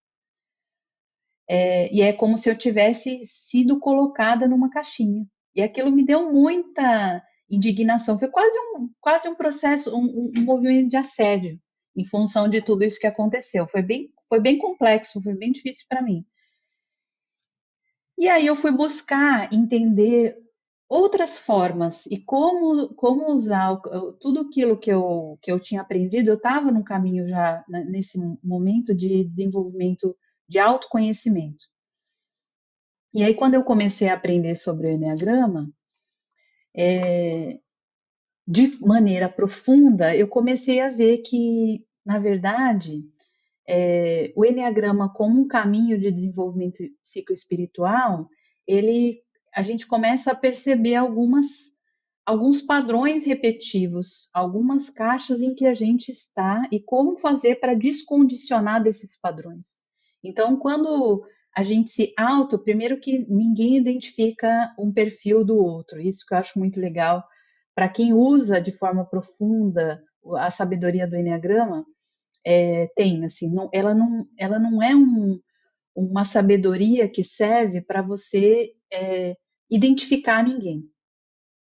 E é como se eu tivesse sido colocada numa caixinha. E aquilo me deu muita indignação. Foi quase um processo, um movimento de assédio em função de tudo isso que aconteceu. Foi bem complexo, foi bem difícil para mim. E aí eu fui buscar entender outras formas e como usar tudo aquilo que eu tinha aprendido. Eu estava no caminho já nesse momento de desenvolvimento de autoconhecimento. E aí, quando eu comecei a aprender sobre o Enneagrama, de maneira profunda, eu comecei a ver que, na verdade, o Enneagrama como um caminho de desenvolvimento psicoespiritual, a gente começa a perceber alguns padrões repetitivos, algumas caixas em que a gente está e como fazer para descondicionar desses padrões. Então, quando a gente primeiro que ninguém identifica um perfil do outro, isso que eu acho muito legal. Para quem usa de forma profunda a sabedoria do Enneagrama, tem, assim, ela não é uma sabedoria que serve para você identificar ninguém,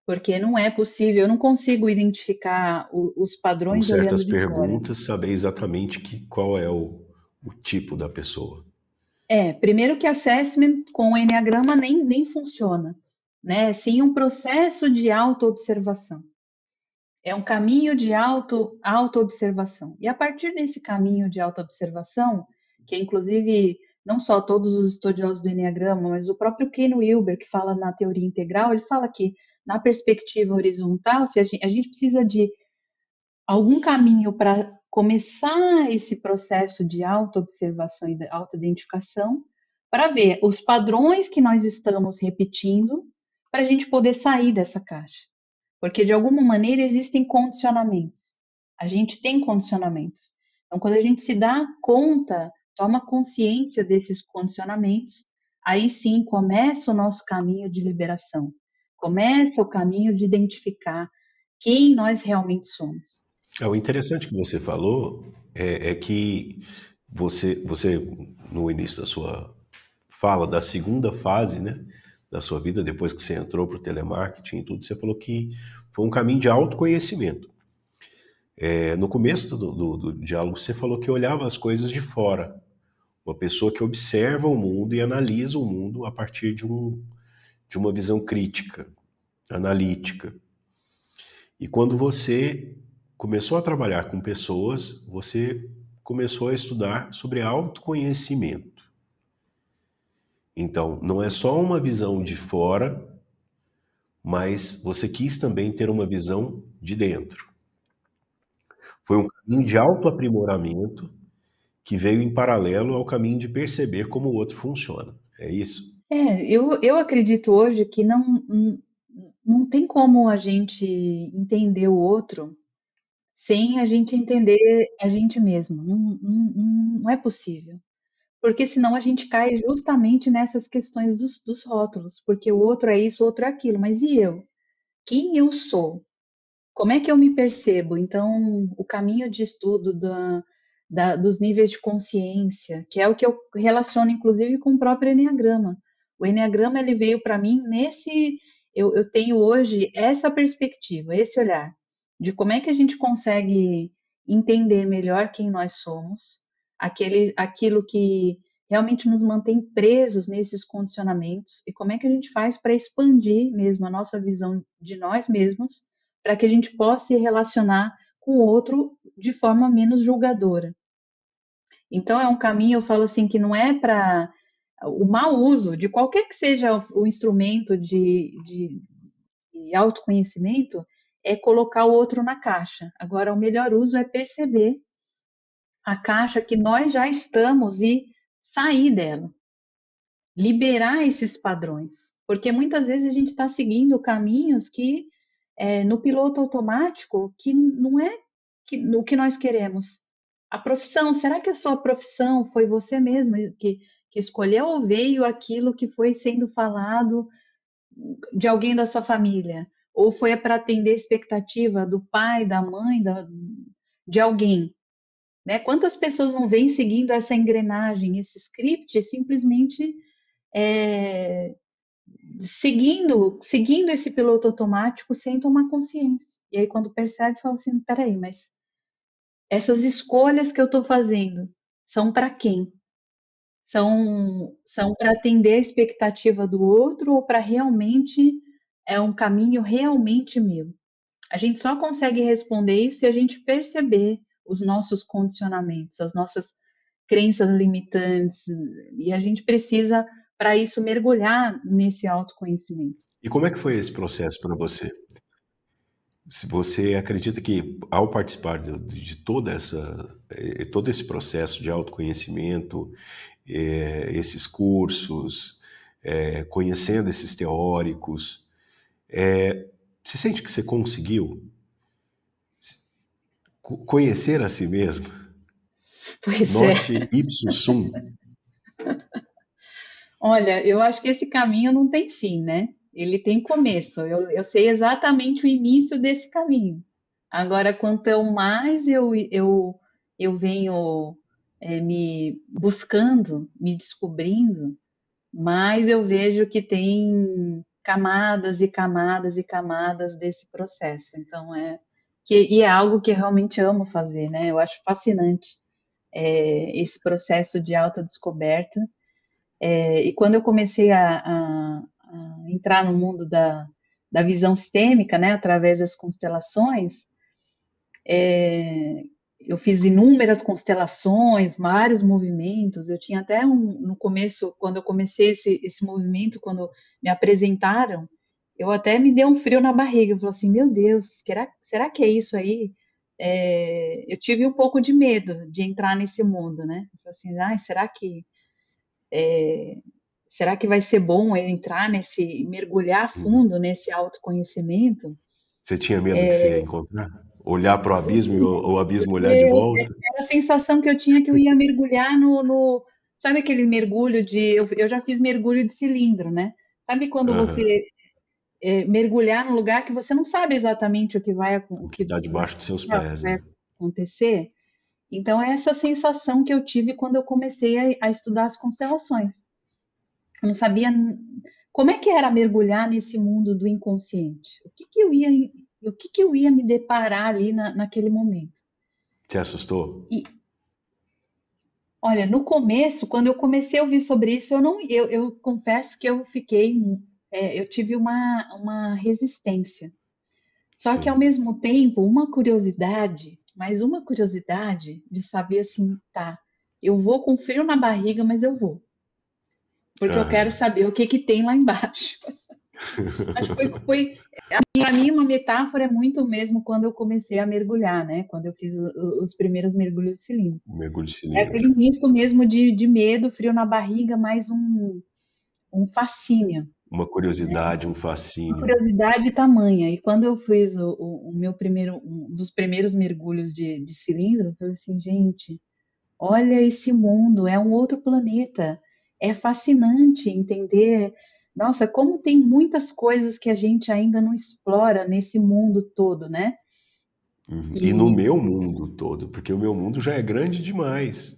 porque não é possível, eu não consigo identificar os Com padrões olhando certas de fora. perguntas, saber exatamente qual é o tipo da pessoa. Primeiro que assessment com o Enneagrama nem funciona, né? Sim, um processo de autoobservação. É um caminho de autoobservação. E a partir desse caminho de autoobservação, que inclusive não só todos os estudiosos do Enneagrama, mas o próprio Ken Wilber, que fala na teoria integral, ele fala que na perspectiva horizontal, se a gente precisa de algum caminho para começar esse processo de autoobservação e de autoidentificação, para ver os padrões que nós estamos repetindo, para a gente poder sair dessa caixa. Porque, de alguma maneira, existem condicionamentos. A gente tem condicionamentos. Então, quando a gente se dá conta, toma consciência desses condicionamentos, aí sim começa o nosso caminho de liberação. Começa o caminho de identificar quem nós realmente somos. O interessante que você falou é que você, no início da sua fala, da segunda fase, né, da sua vida, depois que você entrou para o telemarketing e tudo, você falou que foi um caminho de autoconhecimento. No começo do diálogo, você falou que olhava as coisas de fora. Uma pessoa que observa o mundo e analisa o mundo a partir de uma visão crítica, analítica. E quando você começou a trabalhar com pessoas, você começou a estudar sobre autoconhecimento. Então, não é só uma visão de fora, mas você quis também ter uma visão de dentro. Foi um caminho de autoaprimoramento que veio em paralelo ao caminho de perceber como o outro funciona. É isso? Eu acredito hoje que não tem como a gente entender o outro sem a gente entender a gente mesmo. Não é possível. Porque senão a gente cai justamente nessas questões dos rótulos, porque o outro é isso, o outro é aquilo, mas e eu? Quem eu sou? Como é que eu me percebo? Então, o caminho de estudo dos níveis de consciência, que é o que eu relaciono, inclusive, com o próprio Enneagrama. O Enneagrama, ele veio para mim nesse... Eu tenho hoje essa perspectiva, esse olhar, de como é que a gente consegue entender melhor quem nós somos, aquilo que realmente nos mantém presos nesses condicionamentos, e como é que a gente faz para expandir mesmo a nossa visão de nós mesmos, para que a gente possa se relacionar com o outro de forma menos julgadora. Então, é um caminho, eu falo assim, que não é para o mau uso de qualquer que seja o instrumento de autoconhecimento, é colocar o outro na caixa. Agora, o melhor uso é perceber a caixa que nós já estamos e sair dela, liberar esses padrões, porque muitas vezes a gente está seguindo caminhos que no piloto automático que não é o que nós queremos. A profissão, será que a sua profissão foi você mesmo que escolheu ou veio aquilo que foi sendo falado de alguém da sua família? Ou foi para atender a expectativa do pai, da mãe, de alguém? Né? Quantas pessoas não vêm seguindo essa engrenagem, esse script, simplesmente é, seguindo esse piloto automático sem tomar consciência. E aí, quando percebe, fala assim: peraí, mas essas escolhas que eu estou fazendo são para quem? São para atender a expectativa do outro ou para realmente é um caminho realmente meu? A gente só consegue responder isso se a gente perceber os nossos condicionamentos, as nossas crenças limitantes, e a gente precisa, para isso, mergulhar nesse autoconhecimento. E como é que foi esse processo para você? Se você acredita que ao participar de todo esse processo de autoconhecimento, esses cursos, conhecendo esses teóricos, você sente que você conseguiu conhecer a si mesmo? Pois é. Note ipso sum. Olha, eu acho que esse caminho não tem fim, né? Ele tem começo. Eu sei exatamente o início desse caminho. Agora, quanto mais eu venho me buscando, me descobrindo, mais eu vejo que tem camadas e camadas e camadas desse processo. Então, e é algo que eu realmente amo fazer, né? Eu acho fascinante esse processo de autodescoberta. E quando eu comecei a entrar no mundo da visão sistêmica, né, através das constelações, eu fiz inúmeras constelações, vários movimentos. Eu tinha até no começo, quando eu comecei esse movimento, quando me apresentaram, eu até me deu um frio na barriga. Eu falei assim: meu Deus, será que é isso aí? eu tive um pouco de medo de entrar nesse mundo, né? Eu falei assim, ai, será que vai ser bom eu entrar mergulhar Uhum. fundo nesse autoconhecimento? Você tinha medo que você ia encontrar? Olhar para o abismo e o abismo olhar de volta? Era a sensação que eu tinha que eu ia mergulhar sabe aquele mergulho eu já fiz mergulho de cilindro, né? Sabe quando Aham. você mergulhar num lugar que você não sabe exatamente O que está debaixo dos seus pés, vai né? acontecer? Então, é essa sensação que eu tive quando eu comecei a estudar as constelações. Eu não sabia como é que era mergulhar nesse mundo do inconsciente. O que que eu ia me deparar ali naquele momento? Te assustou? E olha, no começo, quando eu comecei a ouvir sobre isso, eu confesso que eu tive uma resistência. Só que ao Sim. mesmo tempo, mais uma curiosidade de saber assim, tá, eu vou com frio na barriga, mas eu vou, porque eu quero Aham. saber o que que tem lá embaixo. Acho que para mim uma metáfora é muito mesmo quando eu comecei a mergulhar, né? Quando eu fiz os primeiros mergulhos de cilindro. Mergulho de É aquele cilindro. misto mesmo de medo, frio na barriga, mais um fascínio, Uma curiosidade, um uma fascínio. curiosidade tamanha. E quando eu fiz o meu um dos primeiros mergulhos de cilindro, eu falei assim, gente, olha esse mundo, é um outro planeta. É fascinante entender. Nossa, como tem muitas coisas que a gente ainda não explora nesse mundo todo, né? Uhum. E no E meu mundo todo, porque o meu mundo já é grande demais.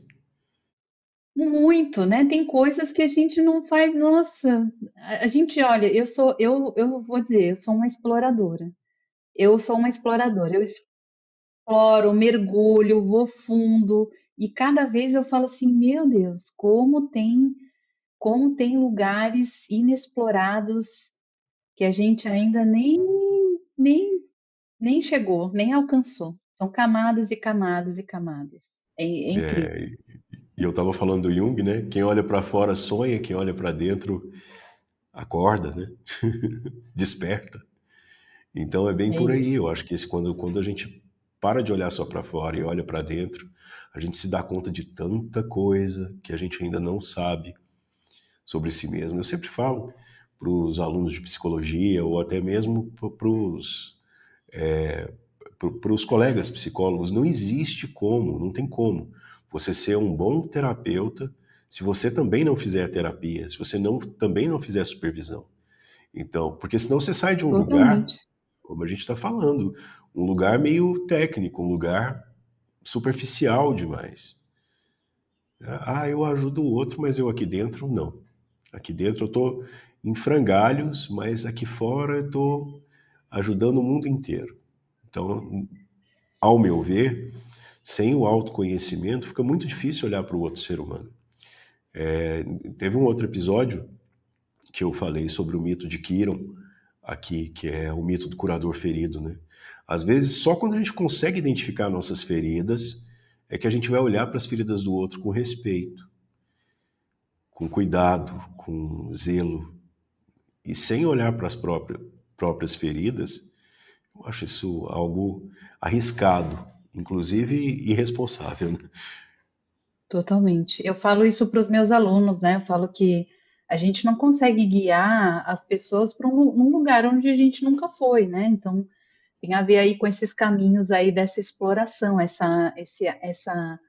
muito, né? Tem coisas que a gente não faz. Nossa, a gente olha, eu vou dizer, eu sou uma exploradora. Eu sou uma exploradora. Eu exploro, mergulho, vou fundo e cada vez eu falo assim, meu Deus, como tem lugares inexplorados que a gente ainda nem, nem chegou, nem alcançou. São camadas e camadas e camadas. É incrível. É, e eu estava falando do Jung, né? Quem olha para fora sonha, quem olha para dentro acorda, né? Desperta. Então é bem É por aí. isso. Eu acho que quando a gente para de olhar só para fora e olha para dentro, a gente se dá conta de tanta coisa que a gente ainda não sabe sobre si mesmo. Eu sempre falo para os alunos de psicologia ou até mesmo para os colegas psicólogos, não existe como, não tem como você ser um bom terapeuta se você também não fizer a terapia, se você também não fizer a supervisão. Então, porque senão você sai de um lugar, Totalmente. como a gente está falando, um lugar meio técnico, um lugar superficial demais. Ah, eu ajudo o outro, mas eu aqui dentro não. Aqui dentro eu estou em frangalhos, mas aqui fora eu estou ajudando o mundo inteiro. Então, ao meu ver, sem o autoconhecimento, fica muito difícil olhar para o outro ser humano. Teve um outro episódio que eu falei sobre o mito de Quiron, aqui, que é o mito do curador ferido, né? Às vezes, só quando a gente consegue identificar nossas feridas, é que a gente vai olhar para as feridas do outro com respeito, com cuidado, com zelo, e sem olhar para as próprias feridas. Eu acho isso algo arriscado, inclusive irresponsável, né? Totalmente. Eu falo isso para os meus alunos, né? Eu falo que a gente não consegue guiar as pessoas para um lugar onde a gente nunca foi, né? Então, tem a ver aí com esses caminhos aí dessa exploração, essa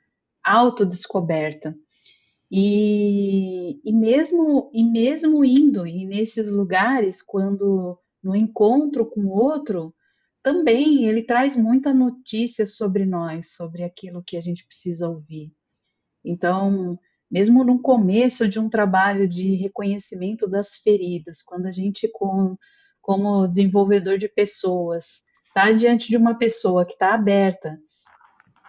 autodescoberta. E mesmo indo e nesses lugares, quando no encontro com o outro, também ele traz muita notícia sobre nós, sobre aquilo que a gente precisa ouvir. Então, mesmo no começo de um trabalho de reconhecimento das feridas, quando a gente, como desenvolvedor de pessoas, está diante de uma pessoa que está aberta,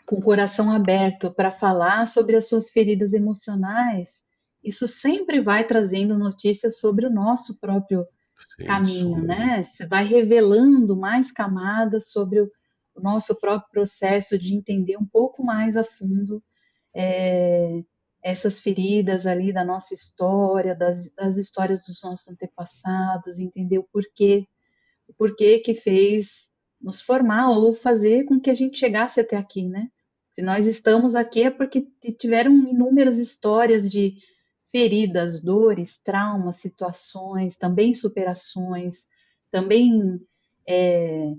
com o coração aberto para falar sobre as suas feridas emocionais, isso sempre vai trazendo notícias sobre o nosso próprio Sem caminho, sombra. né? Você vai revelando mais camadas sobre o nosso próprio processo de entender um pouco mais a fundo é, essas feridas ali da nossa história, das histórias dos nossos antepassados, entender o porquê que fez nos formar ou fazer com que a gente chegasse até aqui, né? Se nós estamos aqui é porque tiveram inúmeras histórias de feridas, dores, traumas, situações, também superações, também é,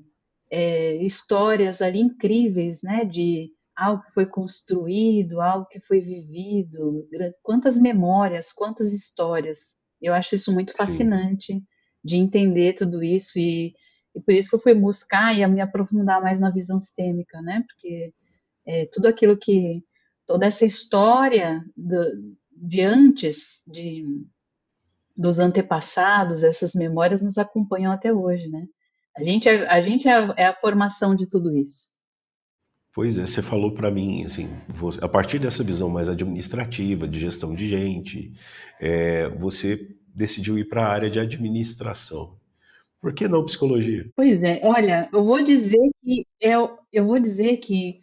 histórias ali incríveis, né? De algo que foi construído, algo que foi vivido, quantas memórias, quantas histórias. Eu acho isso muito Sim, fascinante de entender tudo isso e por isso que eu fui buscar e me aprofundar mais na visão sistêmica, né? Porque tudo aquilo que toda essa história de antes, dos antepassados, essas memórias nos acompanham até hoje, né? A gente é a formação de tudo isso. pois é, você falou para mim, assim, a partir dessa visão mais administrativa, de gestão de gente, você decidiu ir para a área de administração. Por que não psicologia? Pois é, olha, eu vou dizer que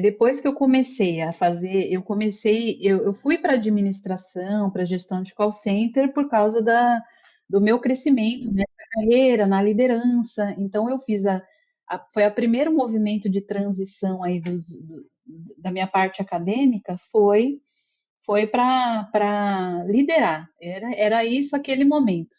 depois que eu comecei a fazer, eu fui para administração, para gestão de call center por causa do meu crescimento, né, na carreira, na liderança. Então eu fiz foi o primeiro movimento de transição aí da minha parte acadêmica foi para liderar. Era isso aquele momento.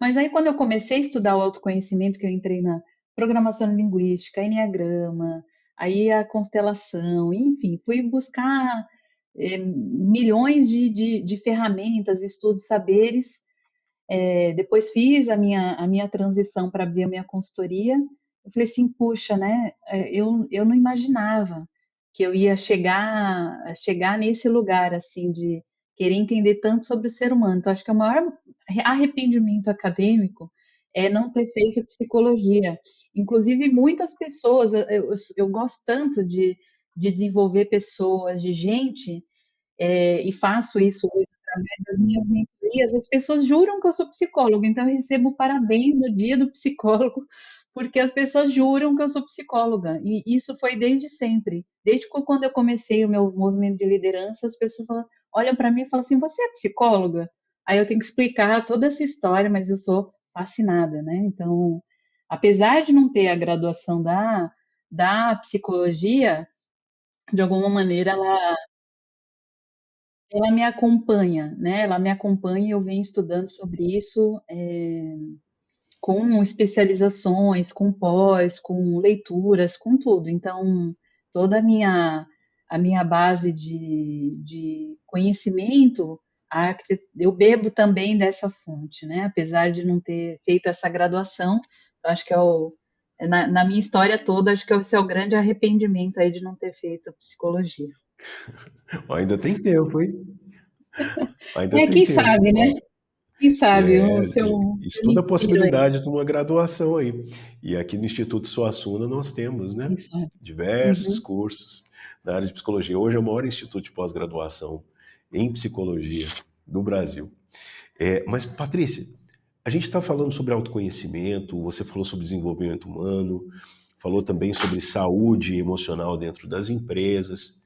Mas aí, quando eu comecei a estudar o autoconhecimento, que eu entrei na programação linguística, enneagrama, aí a constelação, enfim, fui buscar milhões de ferramentas, estudos, saberes. Depois fiz a minha transição para abrir a minha consultoria. Eu falei assim, puxa, né? Eu não imaginava que eu ia chegar nesse lugar assim de querer entender tanto sobre o ser humano. Então, acho que o maior arrependimento acadêmico é não ter feito psicologia. Inclusive, muitas pessoas, eu gosto tanto de desenvolver pessoas, de gente, e faço isso das minhas mentorias, as pessoas juram que eu sou psicóloga, então eu recebo parabéns no dia do psicólogo, porque as pessoas juram que eu sou psicóloga, e isso foi desde sempre. Desde quando eu comecei o meu movimento de liderança, as pessoas olham para mim e falam assim: Você é psicóloga? Aí eu tenho que explicar toda essa história, mas eu sou fascinada, né? Então, apesar de não ter a graduação da psicologia, de alguma maneira ela me acompanha, né? Ela me acompanha e eu venho estudando sobre isso, com especializações, com pós, com leituras, com tudo. Então, toda a minha base de conhecimento, eu bebo também dessa fonte, né? Apesar de não ter feito essa graduação, eu acho que na minha história toda, acho que esse é o grande arrependimento aí de não ter feito psicologia. Ainda tem tempo, hein? Ainda tem Quem tempo. sabe, né? Ó, Quem sabe o é, seu estuda a inspiro aí, possibilidade de uma graduação aí. E aqui no Instituto Suassuna nós temos, né, quem sabe. diversos Uhum. cursos na área de psicologia. Hoje é o maior instituto de pós-graduação em psicologia do Brasil. Mas, Patrícia, a gente está falando sobre autoconhecimento, você falou sobre desenvolvimento humano, falou também sobre saúde emocional dentro das empresas.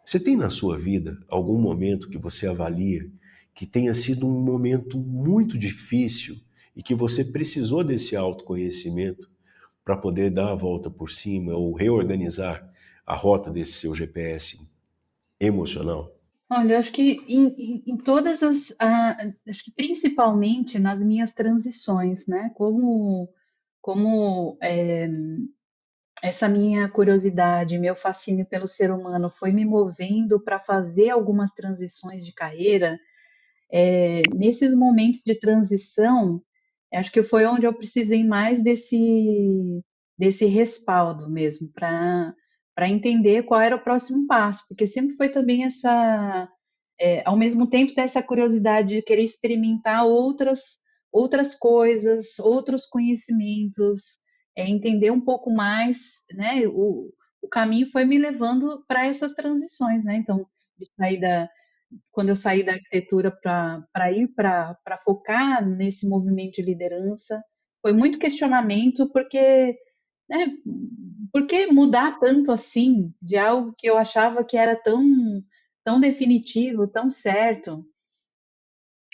Você tem na sua vida algum momento que você avalia que tenha sido um momento muito difícil e que você precisou desse autoconhecimento para poder dar a volta por cima ou reorganizar a rota desse seu GPS emocional? Olha, eu acho que em todas acho que principalmente nas minhas transições, né? Como essa minha curiosidade, meu fascínio pelo ser humano foi me movendo para fazer algumas transições de carreira. Nesses momentos de transição, acho que foi onde eu precisei mais desse respaldo mesmo, para entender qual era o próximo passo, porque sempre foi também ao mesmo tempo dessa curiosidade de querer experimentar outras coisas, outros conhecimentos, entender um pouco mais, né? O caminho foi me levando para essas transições, né? Então, de sair quando eu saí da arquitetura para ir para focar nesse movimento de liderança, foi muito questionamento, porque, né, por que mudar tanto assim de algo que eu achava que era tão definitivo, tão certo?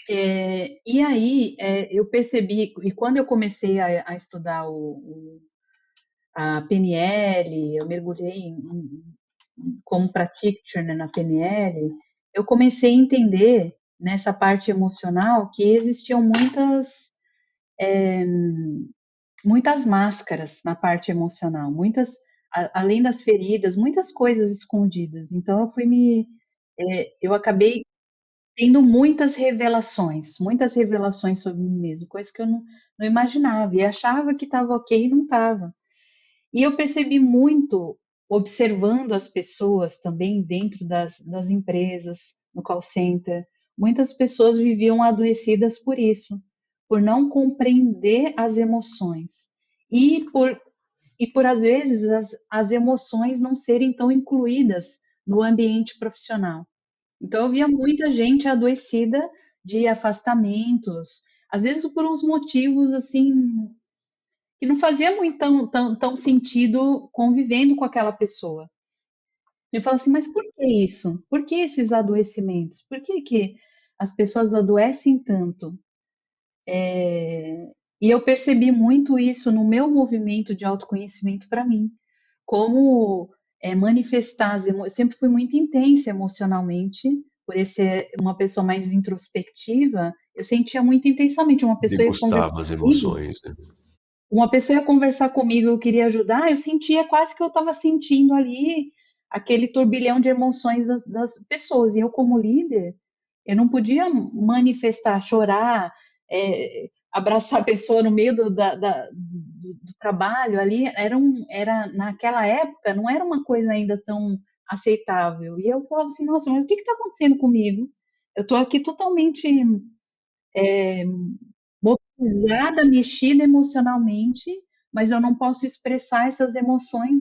E aí eu percebi, e quando eu comecei a estudar a PNL, eu mergulhei como practitioner na PNL, eu comecei a entender nessa parte emocional que existiam muitas máscaras na parte emocional, além das feridas, muitas coisas escondidas. Então eu acabei tendo muitas revelações sobre mim mesmo, coisas que eu não imaginava e achava que estava ok e não estava. E eu percebi muito, observando as pessoas também dentro das empresas, no call center, muitas pessoas viviam adoecidas por isso, por não compreender as emoções e por às vezes, as emoções não serem tão incluídas no ambiente profissional. Então, eu via muita gente adoecida de afastamentos, às vezes por uns motivos assim que não fazia muito tão sentido convivendo com aquela pessoa. Eu falo assim, mas por que isso? Por que esses adoecimentos? Por que as pessoas adoecem tanto? E eu percebi muito isso no meu movimento de autoconhecimento para mim, como manifestar as emoções. Eu sempre fui muito intensa emocionalmente, por ser uma pessoa mais introspectiva, eu sentia muito intensamente. Degustava as emoções, né? Uma pessoa ia conversar comigo, eu queria ajudar, eu sentia quase que eu estava sentindo ali aquele turbilhão de emoções das pessoas. E eu, como líder, eu não podia manifestar, chorar, abraçar a pessoa no meio do trabalho ali. Naquela época, não era uma coisa ainda tão aceitável. E eu falava assim, nossa, mas o que está acontecendo comigo? Eu estou aqui totalmente mobilizada, mexida emocionalmente, mas eu não posso expressar essas emoções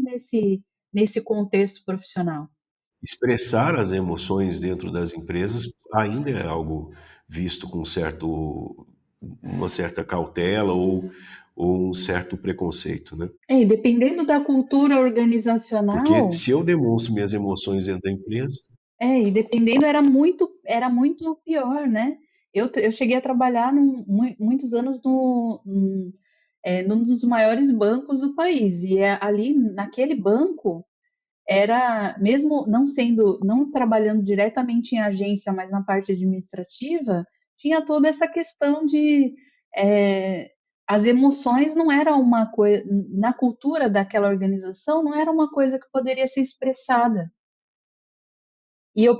nesse contexto profissional. Expressar as emoções dentro das empresas ainda é algo visto com uma certa cautela ou um certo preconceito, né? E dependendo da cultura Porque organizacional, se eu demonstro minhas emoções dentro da empresa, e dependendo era muito pior, né? Eu cheguei a trabalhar muitos anos num dos maiores bancos do país, e ali naquele banco era, mesmo não trabalhando diretamente em agência, mas na parte administrativa, tinha toda essa questão de é, as emoções não era uma coisa, na cultura daquela organização, não era uma coisa que poderia ser expressada. E eu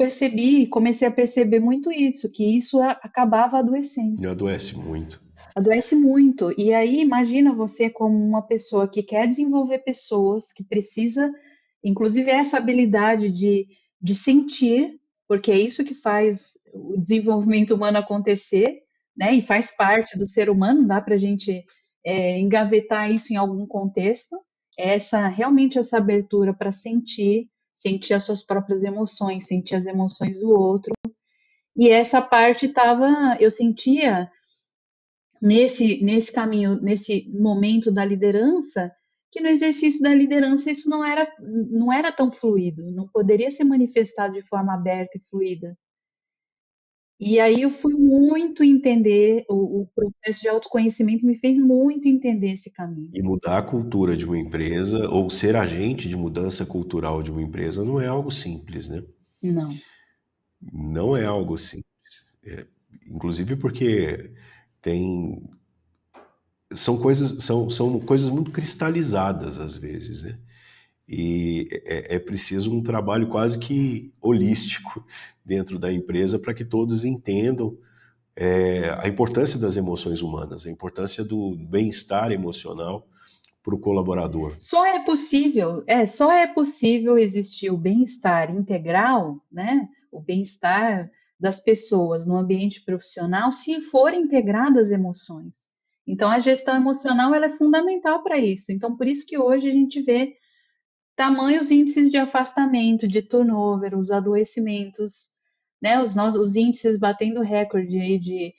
comecei a perceber muito isso, que isso acabava adoecendo. me adoece muito. Adoece muito. E aí, imagina você como uma pessoa que quer desenvolver pessoas, que precisa, inclusive, essa habilidade de sentir, porque é isso que faz o desenvolvimento humano acontecer, né? E faz parte do ser humano, não dá para a gente engavetar isso em algum contexto. Realmente essa abertura para sentir as suas próprias emoções, sentir as emoções do outro. E essa parte eu sentia nesse caminho, nesse momento da liderança, que no exercício da liderança isso não era tão fluido, não poderia ser manifestado de forma aberta e fluida. E aí eu fui muito entender, o processo de autoconhecimento me fez muito entender esse caminho. E mudar a cultura de uma empresa ou ser agente de mudança cultural de uma empresa não é algo simples, né? Não. Não é algo simples. É, inclusive porque tem são coisas muito cristalizadas às vezes, né? E é preciso um trabalho quase que holístico dentro da empresa para que todos entendam a importância das emoções humanas, a importância do bem-estar emocional para o colaborador. Só é possível existir o bem-estar integral, né? O bem-estar das pessoas no ambiente profissional se forem integradas as emoções. Então, a gestão emocional ela é fundamental para isso. Então, por isso que hoje a gente vê tamanhos índices de afastamento, de turnover, os adoecimentos, né? Os índices batendo recorde aí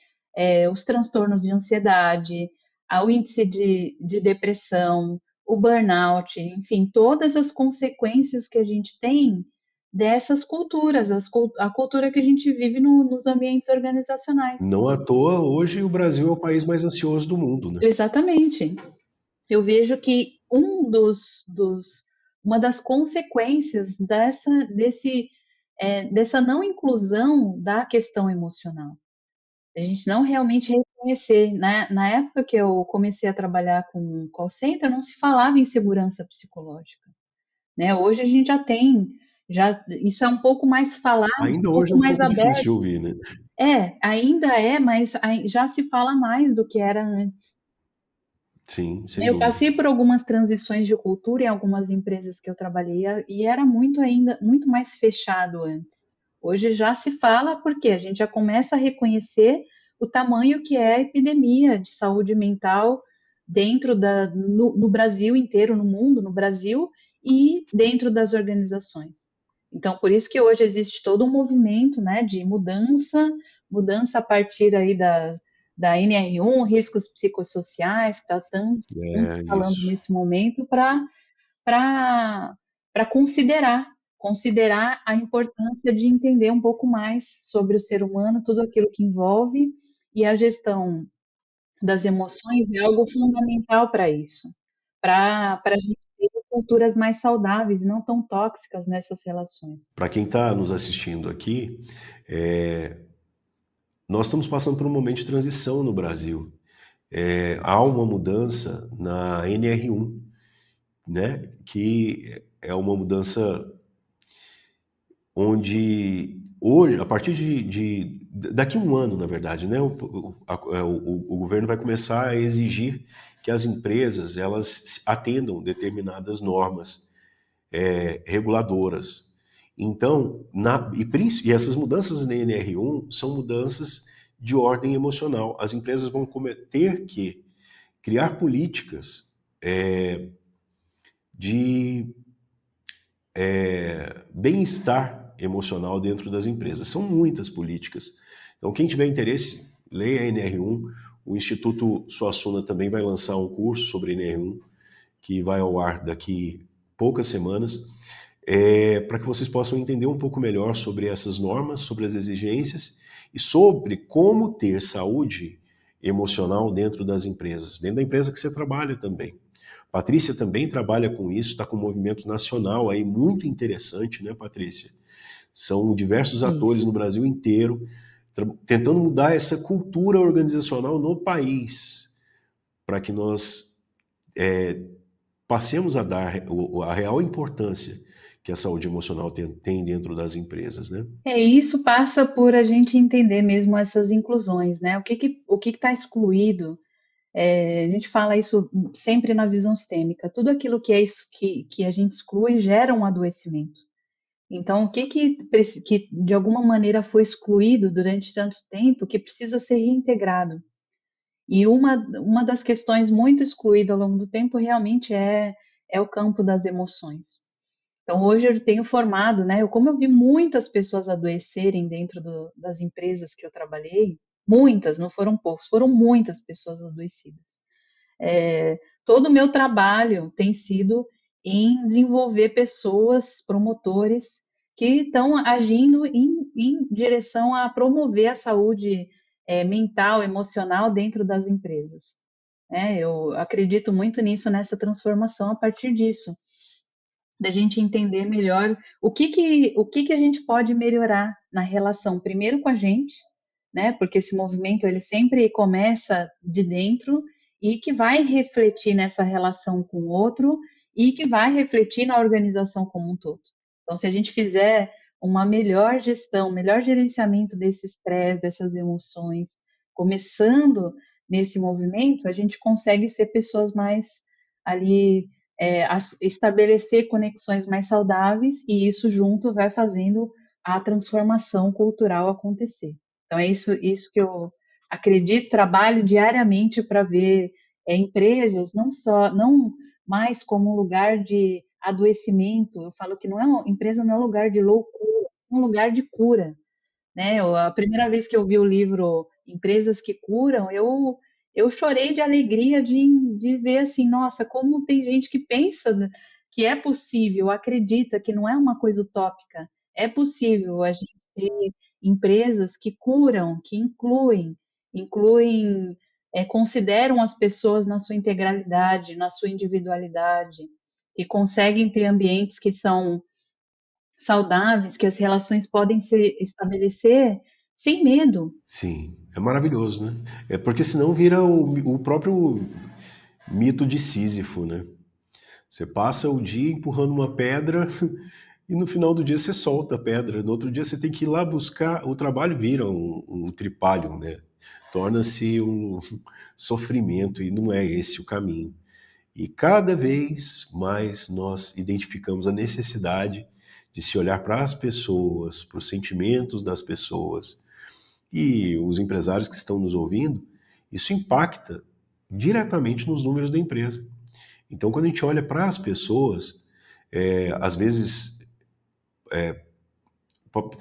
os transtornos de ansiedade, o índice de depressão, o burnout, enfim, todas as consequências que a gente tem dessas culturas, a cultura que a gente vive nos ambientes organizacionais. Não à toa, hoje o Brasil é o país mais ansioso do mundo, né? Exatamente. Eu vejo que uma das consequências dessa não inclusão da questão emocional. A gente não realmente reconhecer. Na época que eu comecei a trabalhar com call center, não se falava em segurança psicológica, né? Hoje a gente isso é um pouco mais falado, Ainda um hoje pouco é um mais pouco difícil de aberto. ouvir, né? Ainda é, mas já se fala mais do que era antes. Sim, sem Eu dúvida. passei por algumas transições de cultura em algumas empresas que eu trabalhei e era muito mais fechado antes. Hoje já se fala porque a gente já começa a reconhecer o tamanho que é a epidemia de saúde mental no Brasil inteiro, no mundo, no Brasil e dentro das organizações. Então, por isso que hoje existe todo um movimento, né, de mudança a partir aí da NR1, riscos psicossociais, que está tanto se É falando isso. nesse momento, para considerar a importância de entender um pouco mais sobre o ser humano, tudo aquilo que envolve, e a gestão das emoções é algo fundamental para isso, para a gente ter culturas mais saudáveis e não tão tóxicas nessas relações. Para quem está nos assistindo aqui, é, nós estamos passando por um momento de transição no Brasil. Há uma mudança na NR1, né? Que é uma mudança onde hoje, a partir daqui a um ano, na verdade, né? O governo vai começar a exigir que as empresas elas atendam determinadas normas reguladoras. Então, e essas mudanças na NR1 são mudanças de ordem emocional. As empresas vão ter que criar políticas de bem-estar emocional dentro das empresas. São muitas políticas. Então, quem tiver interesse, leia a NR1. O Instituto Suassuna também vai lançar um curso sobre NR1, que vai ao ar daqui poucas semanas, para que vocês possam entender um pouco melhor sobre essas normas, sobre as exigências e sobre como ter saúde emocional dentro das empresas, dentro da empresa que você trabalha também. Patrícia também trabalha com isso, está com um movimento nacional aí muito interessante, né, Patrícia? São diversos atores Isso. no Brasil inteiro tentando mudar essa cultura organizacional no país, para que nós passemos a dar a real importância que a saúde emocional tem dentro das empresas, né? Isso passa por a gente entender mesmo essas inclusões, né? O que está excluído. A gente fala isso sempre na visão sistêmica. Tudo aquilo que é isso que a gente exclui gera um adoecimento. Então, que de alguma maneira foi excluído durante tanto tempo que precisa ser reintegrado. E uma das questões muito excluída ao longo do tempo realmente é o campo das emoções. Então, hoje eu tenho formado, né? Como eu vi muitas pessoas adoecerem dentro das empresas que eu trabalhei, muitas, não foram poucos, foram muitas pessoas adoecidas. Todo o meu trabalho tem sido em desenvolver pessoas, promotores, que estão agindo em direção a promover a saúde mental, emocional dentro das empresas. Eu acredito muito nisso, nessa transformação a partir disso, da gente entender melhor o que a gente pode melhorar na relação, primeiro com a gente, né? Porque esse movimento ele sempre começa de dentro e que vai refletir nessa relação com o outro e que vai refletir na organização como um todo. Então, se a gente fizer uma melhor gestão, melhor gerenciamento desse estresse, dessas emoções, começando nesse movimento, a gente consegue ser pessoas mais ali estabelecer conexões mais saudáveis e isso junto vai fazendo a transformação cultural acontecer. Então é isso que eu acredito, trabalho diariamente para ver empresas não mais como um lugar de adoecimento. Eu falo que empresa não é um lugar de loucura, é um lugar de cura, né? A primeira vez que eu vi o livro Empresas que Curam, eu chorei de alegria de ver assim, nossa, como tem gente que pensa que é possível, acredita que não é uma coisa utópica, é possível a gente ter empresas que curam, que incluem consideram as pessoas na sua integralidade, na sua individualidade, que conseguem ter ambientes que são saudáveis, que as relações podem se estabelecer sem medo. Sim, é maravilhoso, né? É porque senão vira o próprio mito de Sísifo, né? Você passa o dia empurrando uma pedra e no final do dia você solta a pedra. No outro dia você tem que ir lá buscar. O trabalho vira um tripalho, né? Torna-se um sofrimento e não é esse o caminho. E cada vez mais nós identificamos a necessidade de se olhar para as pessoas, para os sentimentos das pessoas. E os empresários que estão nos ouvindo, isso impacta diretamente nos números da empresa. Então, quando a gente olha para as pessoas, às vezes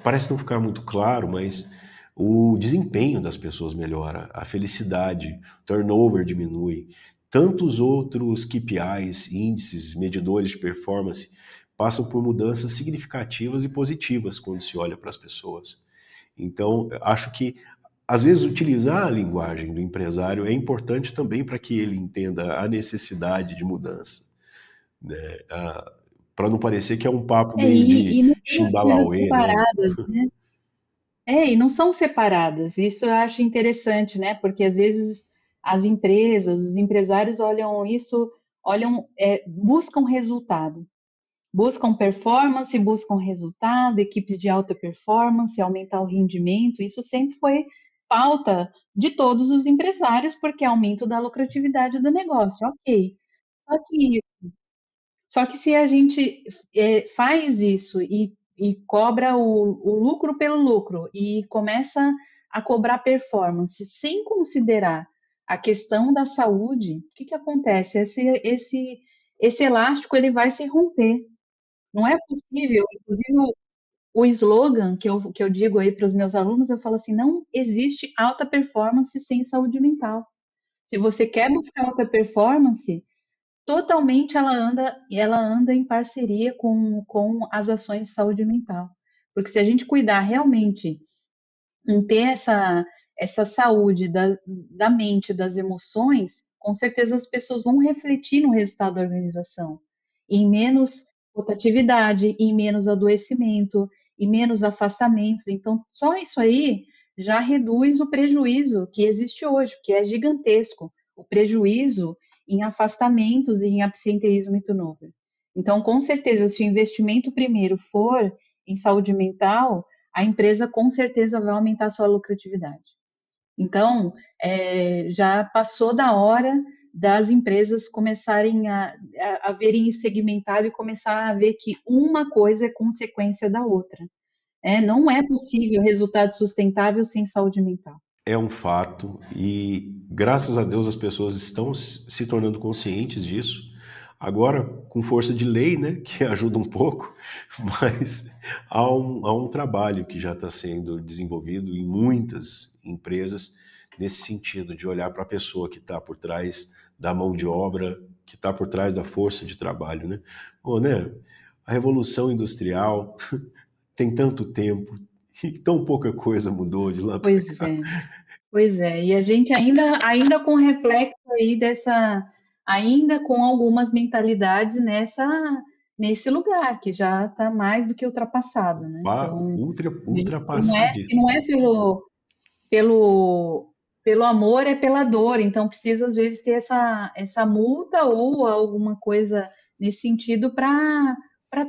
parece não ficar muito claro, mas o desempenho das pessoas melhora, a felicidade, o turnover diminui, tantos outros KPIs, índices, medidores de performance passam por mudanças significativas e positivas quando se olha para as pessoas. Então, acho que às vezes utilizar a linguagem do empresário é importante também para que ele entenda a necessidade de mudança, né? Para não parecer que é um papo meio de E não são as coisas Ximbalauê, né? separadas, né? E não são separadas. Isso eu acho interessante, né? Porque às vezes as empresas, os empresários olham isso, buscam resultado. Buscam performance, buscam resultado, equipes de alta performance, aumentar o rendimento. Isso sempre foi pauta de todos os empresários, porque é aumento da lucratividade do negócio. Ok. Só que, só que se a gente faz isso e cobra o lucro pelo lucro e começa a cobrar performance sem considerar a questão da saúde, o que acontece? Esse elástico ele vai se romper. Não é possível, inclusive o slogan que eu digo aí para os meus alunos, eu falo assim, não existe alta performance sem saúde mental. Se você quer buscar alta performance, totalmente ela anda em parceria com as ações de saúde mental. Porque se a gente cuidar realmente em ter essa saúde da mente, das emoções, com certeza as pessoas vão refletir no resultado da organização, em menos rotatividade, em menos adoecimento, em menos afastamentos. Então, só isso aí já reduz o prejuízo que existe hoje, que é gigantesco, o prejuízo em afastamentos e em absenteísmo e turnover. Então, com certeza, se o investimento primeiro for em saúde mental, a empresa com certeza vai aumentar a sua lucratividade. Então, já passou da hora das empresas começarem a verem isso segmentado e começar a ver que uma coisa é consequência da outra. Não é possível resultado sustentável sem saúde mental. É um fato e graças a Deus as pessoas estão se tornando conscientes disso. Agora, com força de lei, né, que ajuda um pouco, mas há um trabalho que já está sendo desenvolvido em muitas empresas nesse sentido, de olhar para a pessoa que está por trás da mão de obra, que está por trás da força de trabalho, né? Bom, né? A Revolução Industrial tem tanto tempo e tão pouca coisa mudou de lá para Pois cá. é, pois é. E a gente ainda com reflexo aí ainda com algumas mentalidades nesse lugar, que já está mais do que ultrapassado, né? Então, vejo que não é Ultrapassadíssimo. pelo, pelo amor, é pela dor. Então, precisa, às vezes, ter essa multa ou alguma coisa nesse sentido para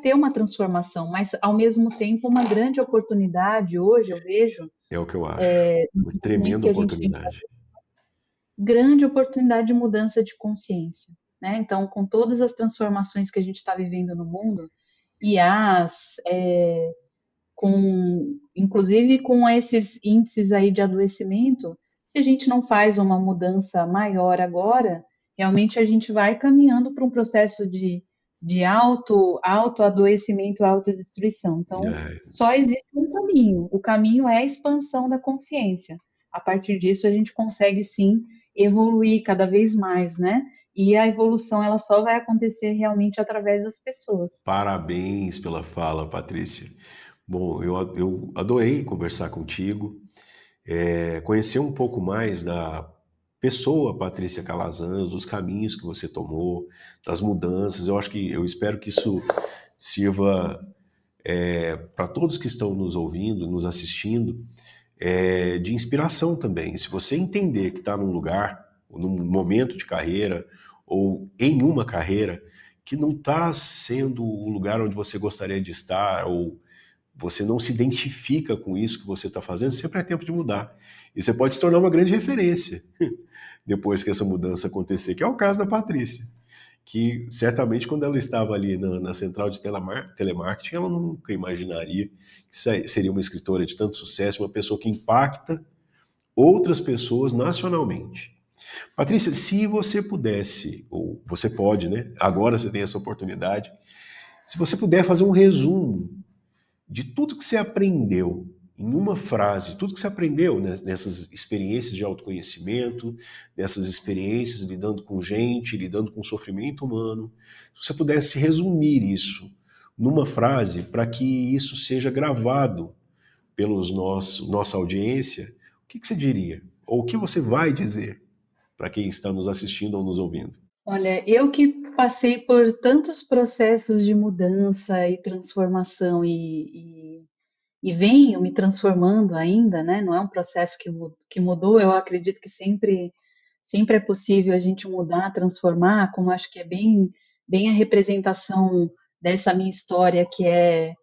ter uma transformação. Mas, ao mesmo tempo, uma grande oportunidade hoje, eu vejo, É o que eu acho. nos Uma momentos tremenda que a gente tem oportunidade. grande oportunidade de mudança de consciência. Né? Então, com todas as transformações que a gente está vivendo no mundo, IAs, inclusive com esses índices aí de adoecimento, se a gente não faz uma mudança maior agora, realmente a gente vai caminhando para um processo de auto-adoecimento, autodestruição. Então, É, só existe um caminho. O caminho é a expansão da consciência. A partir disso, a gente consegue sim evoluir cada vez mais, né? E a evolução ela só vai acontecer realmente através das pessoas. parabéns pela fala, Patrícia. Bom, eu adorei conversar contigo, conhecer um pouco mais da pessoa, Patrícia Calazans, dos caminhos que você tomou, das mudanças. Eu espero que isso sirva para todos que estão nos ouvindo, nos assistindo, de inspiração também. Se você entender que está num lugar, num momento de carreira, ou em uma carreira, que não está sendo o lugar onde você gostaria de estar, ou você não se identifica com isso que você está fazendo, sempre é tempo de mudar. E você pode se tornar uma grande referência depois que essa mudança acontecer, que é o caso da Patrícia, que certamente quando ela estava ali na central de telemarketing, ela nunca imaginaria que seria uma escritora de tanto sucesso, uma pessoa que impacta outras pessoas nacionalmente. Patrícia, se você pudesse, ou você pode, né? Agora você tem essa oportunidade, se você puder fazer um resumo de tudo que você aprendeu em uma frase, tudo que você aprendeu nessas experiências de autoconhecimento, nessas experiências lidando com gente, lidando com sofrimento humano, se você pudesse resumir isso numa frase para que isso seja gravado pelos nossa audiência, o que você diria? Ou o que você vai dizer para quem está nos assistindo ou nos ouvindo? Olha, eu que passei por tantos processos de mudança e transformação e venho me transformando ainda, né? Não é um processo que mudou. Eu acredito que sempre é possível a gente mudar, transformar, como acho que é bem a representação dessa minha história, que é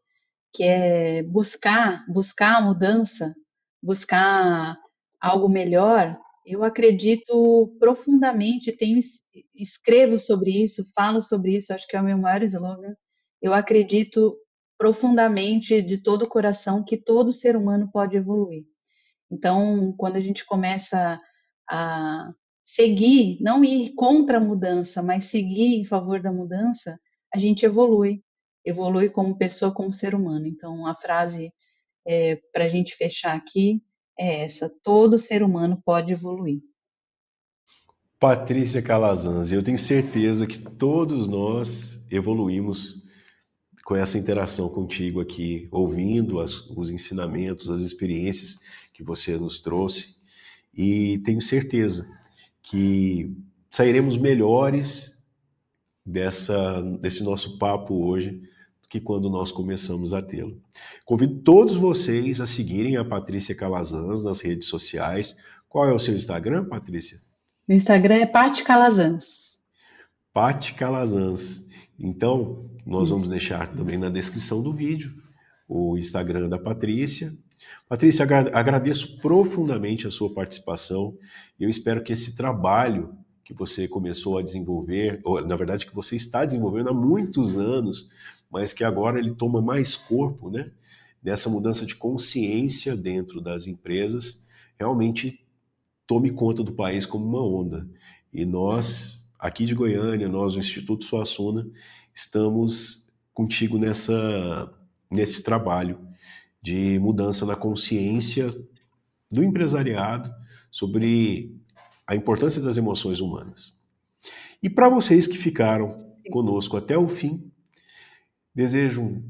buscar a mudança, buscar algo melhor. Eu acredito profundamente, escrevo sobre isso, falo sobre isso, acho que é o meu maior slogan. Eu acredito profundamente, de todo o coração, que todo ser humano pode evoluir. Então, quando a gente começa a seguir, não ir contra a mudança, mas seguir em favor da mudança, a gente evolui como pessoa, como ser humano. Então, a frase para a gente fechar aqui é essa: todo ser humano pode evoluir. Patrícia Calazans, eu tenho certeza que todos nós evoluímos com essa interação contigo aqui, ouvindo os ensinamentos, as experiências que você nos trouxe, e tenho certeza que sairemos melhores desse nosso papo hoje do que quando nós começamos a tê-lo. Convido todos vocês a seguirem a Patrícia Calazans nas redes sociais. Qual é o seu Instagram, Patrícia? Meu Instagram é Paty Calazans. Paty Calazans. Então, nós vamos Isso. deixar também na descrição do vídeo o Instagram da Patrícia. Patrícia, agradeço profundamente a sua participação. Eu espero que esse trabalho que você começou a desenvolver, ou na verdade que você está desenvolvendo há muitos anos, mas que agora ele toma mais corpo, né? Nessa mudança de consciência dentro das empresas, realmente tome conta do país como uma onda. E nós, aqui de Goiânia, nós, o Instituto Suassuna, estamos contigo nesse trabalho de mudança na consciência do empresariado sobre a importância das emoções humanas. E para vocês que ficaram conosco até o fim, desejo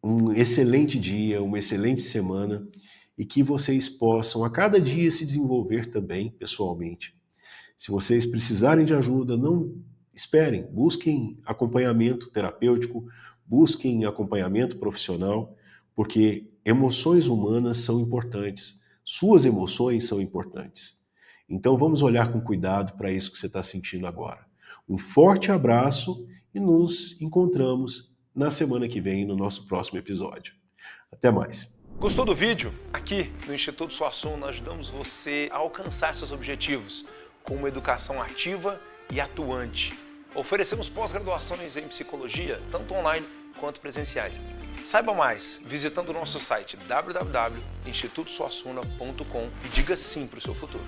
um excelente dia, uma excelente semana e que vocês possam a cada dia se desenvolver também pessoalmente. Se vocês precisarem de ajuda, não esperem, busquem acompanhamento terapêutico, busquem acompanhamento profissional, porque emoções humanas são importantes, suas emoções são importantes. Então vamos olhar com cuidado para isso que você está sentindo agora. Um forte abraço e nos encontramos na semana que vem no nosso próximo episódio. Até mais. Gostou do vídeo? Aqui no Instituto Suassuna nós ajudamos você a alcançar seus objetivos com uma educação ativa e atuante. Oferecemos pós-graduações em psicologia, tanto online quanto presenciais. Saiba mais visitando o nosso site www.institutosuassuna.com e diga sim para o seu futuro.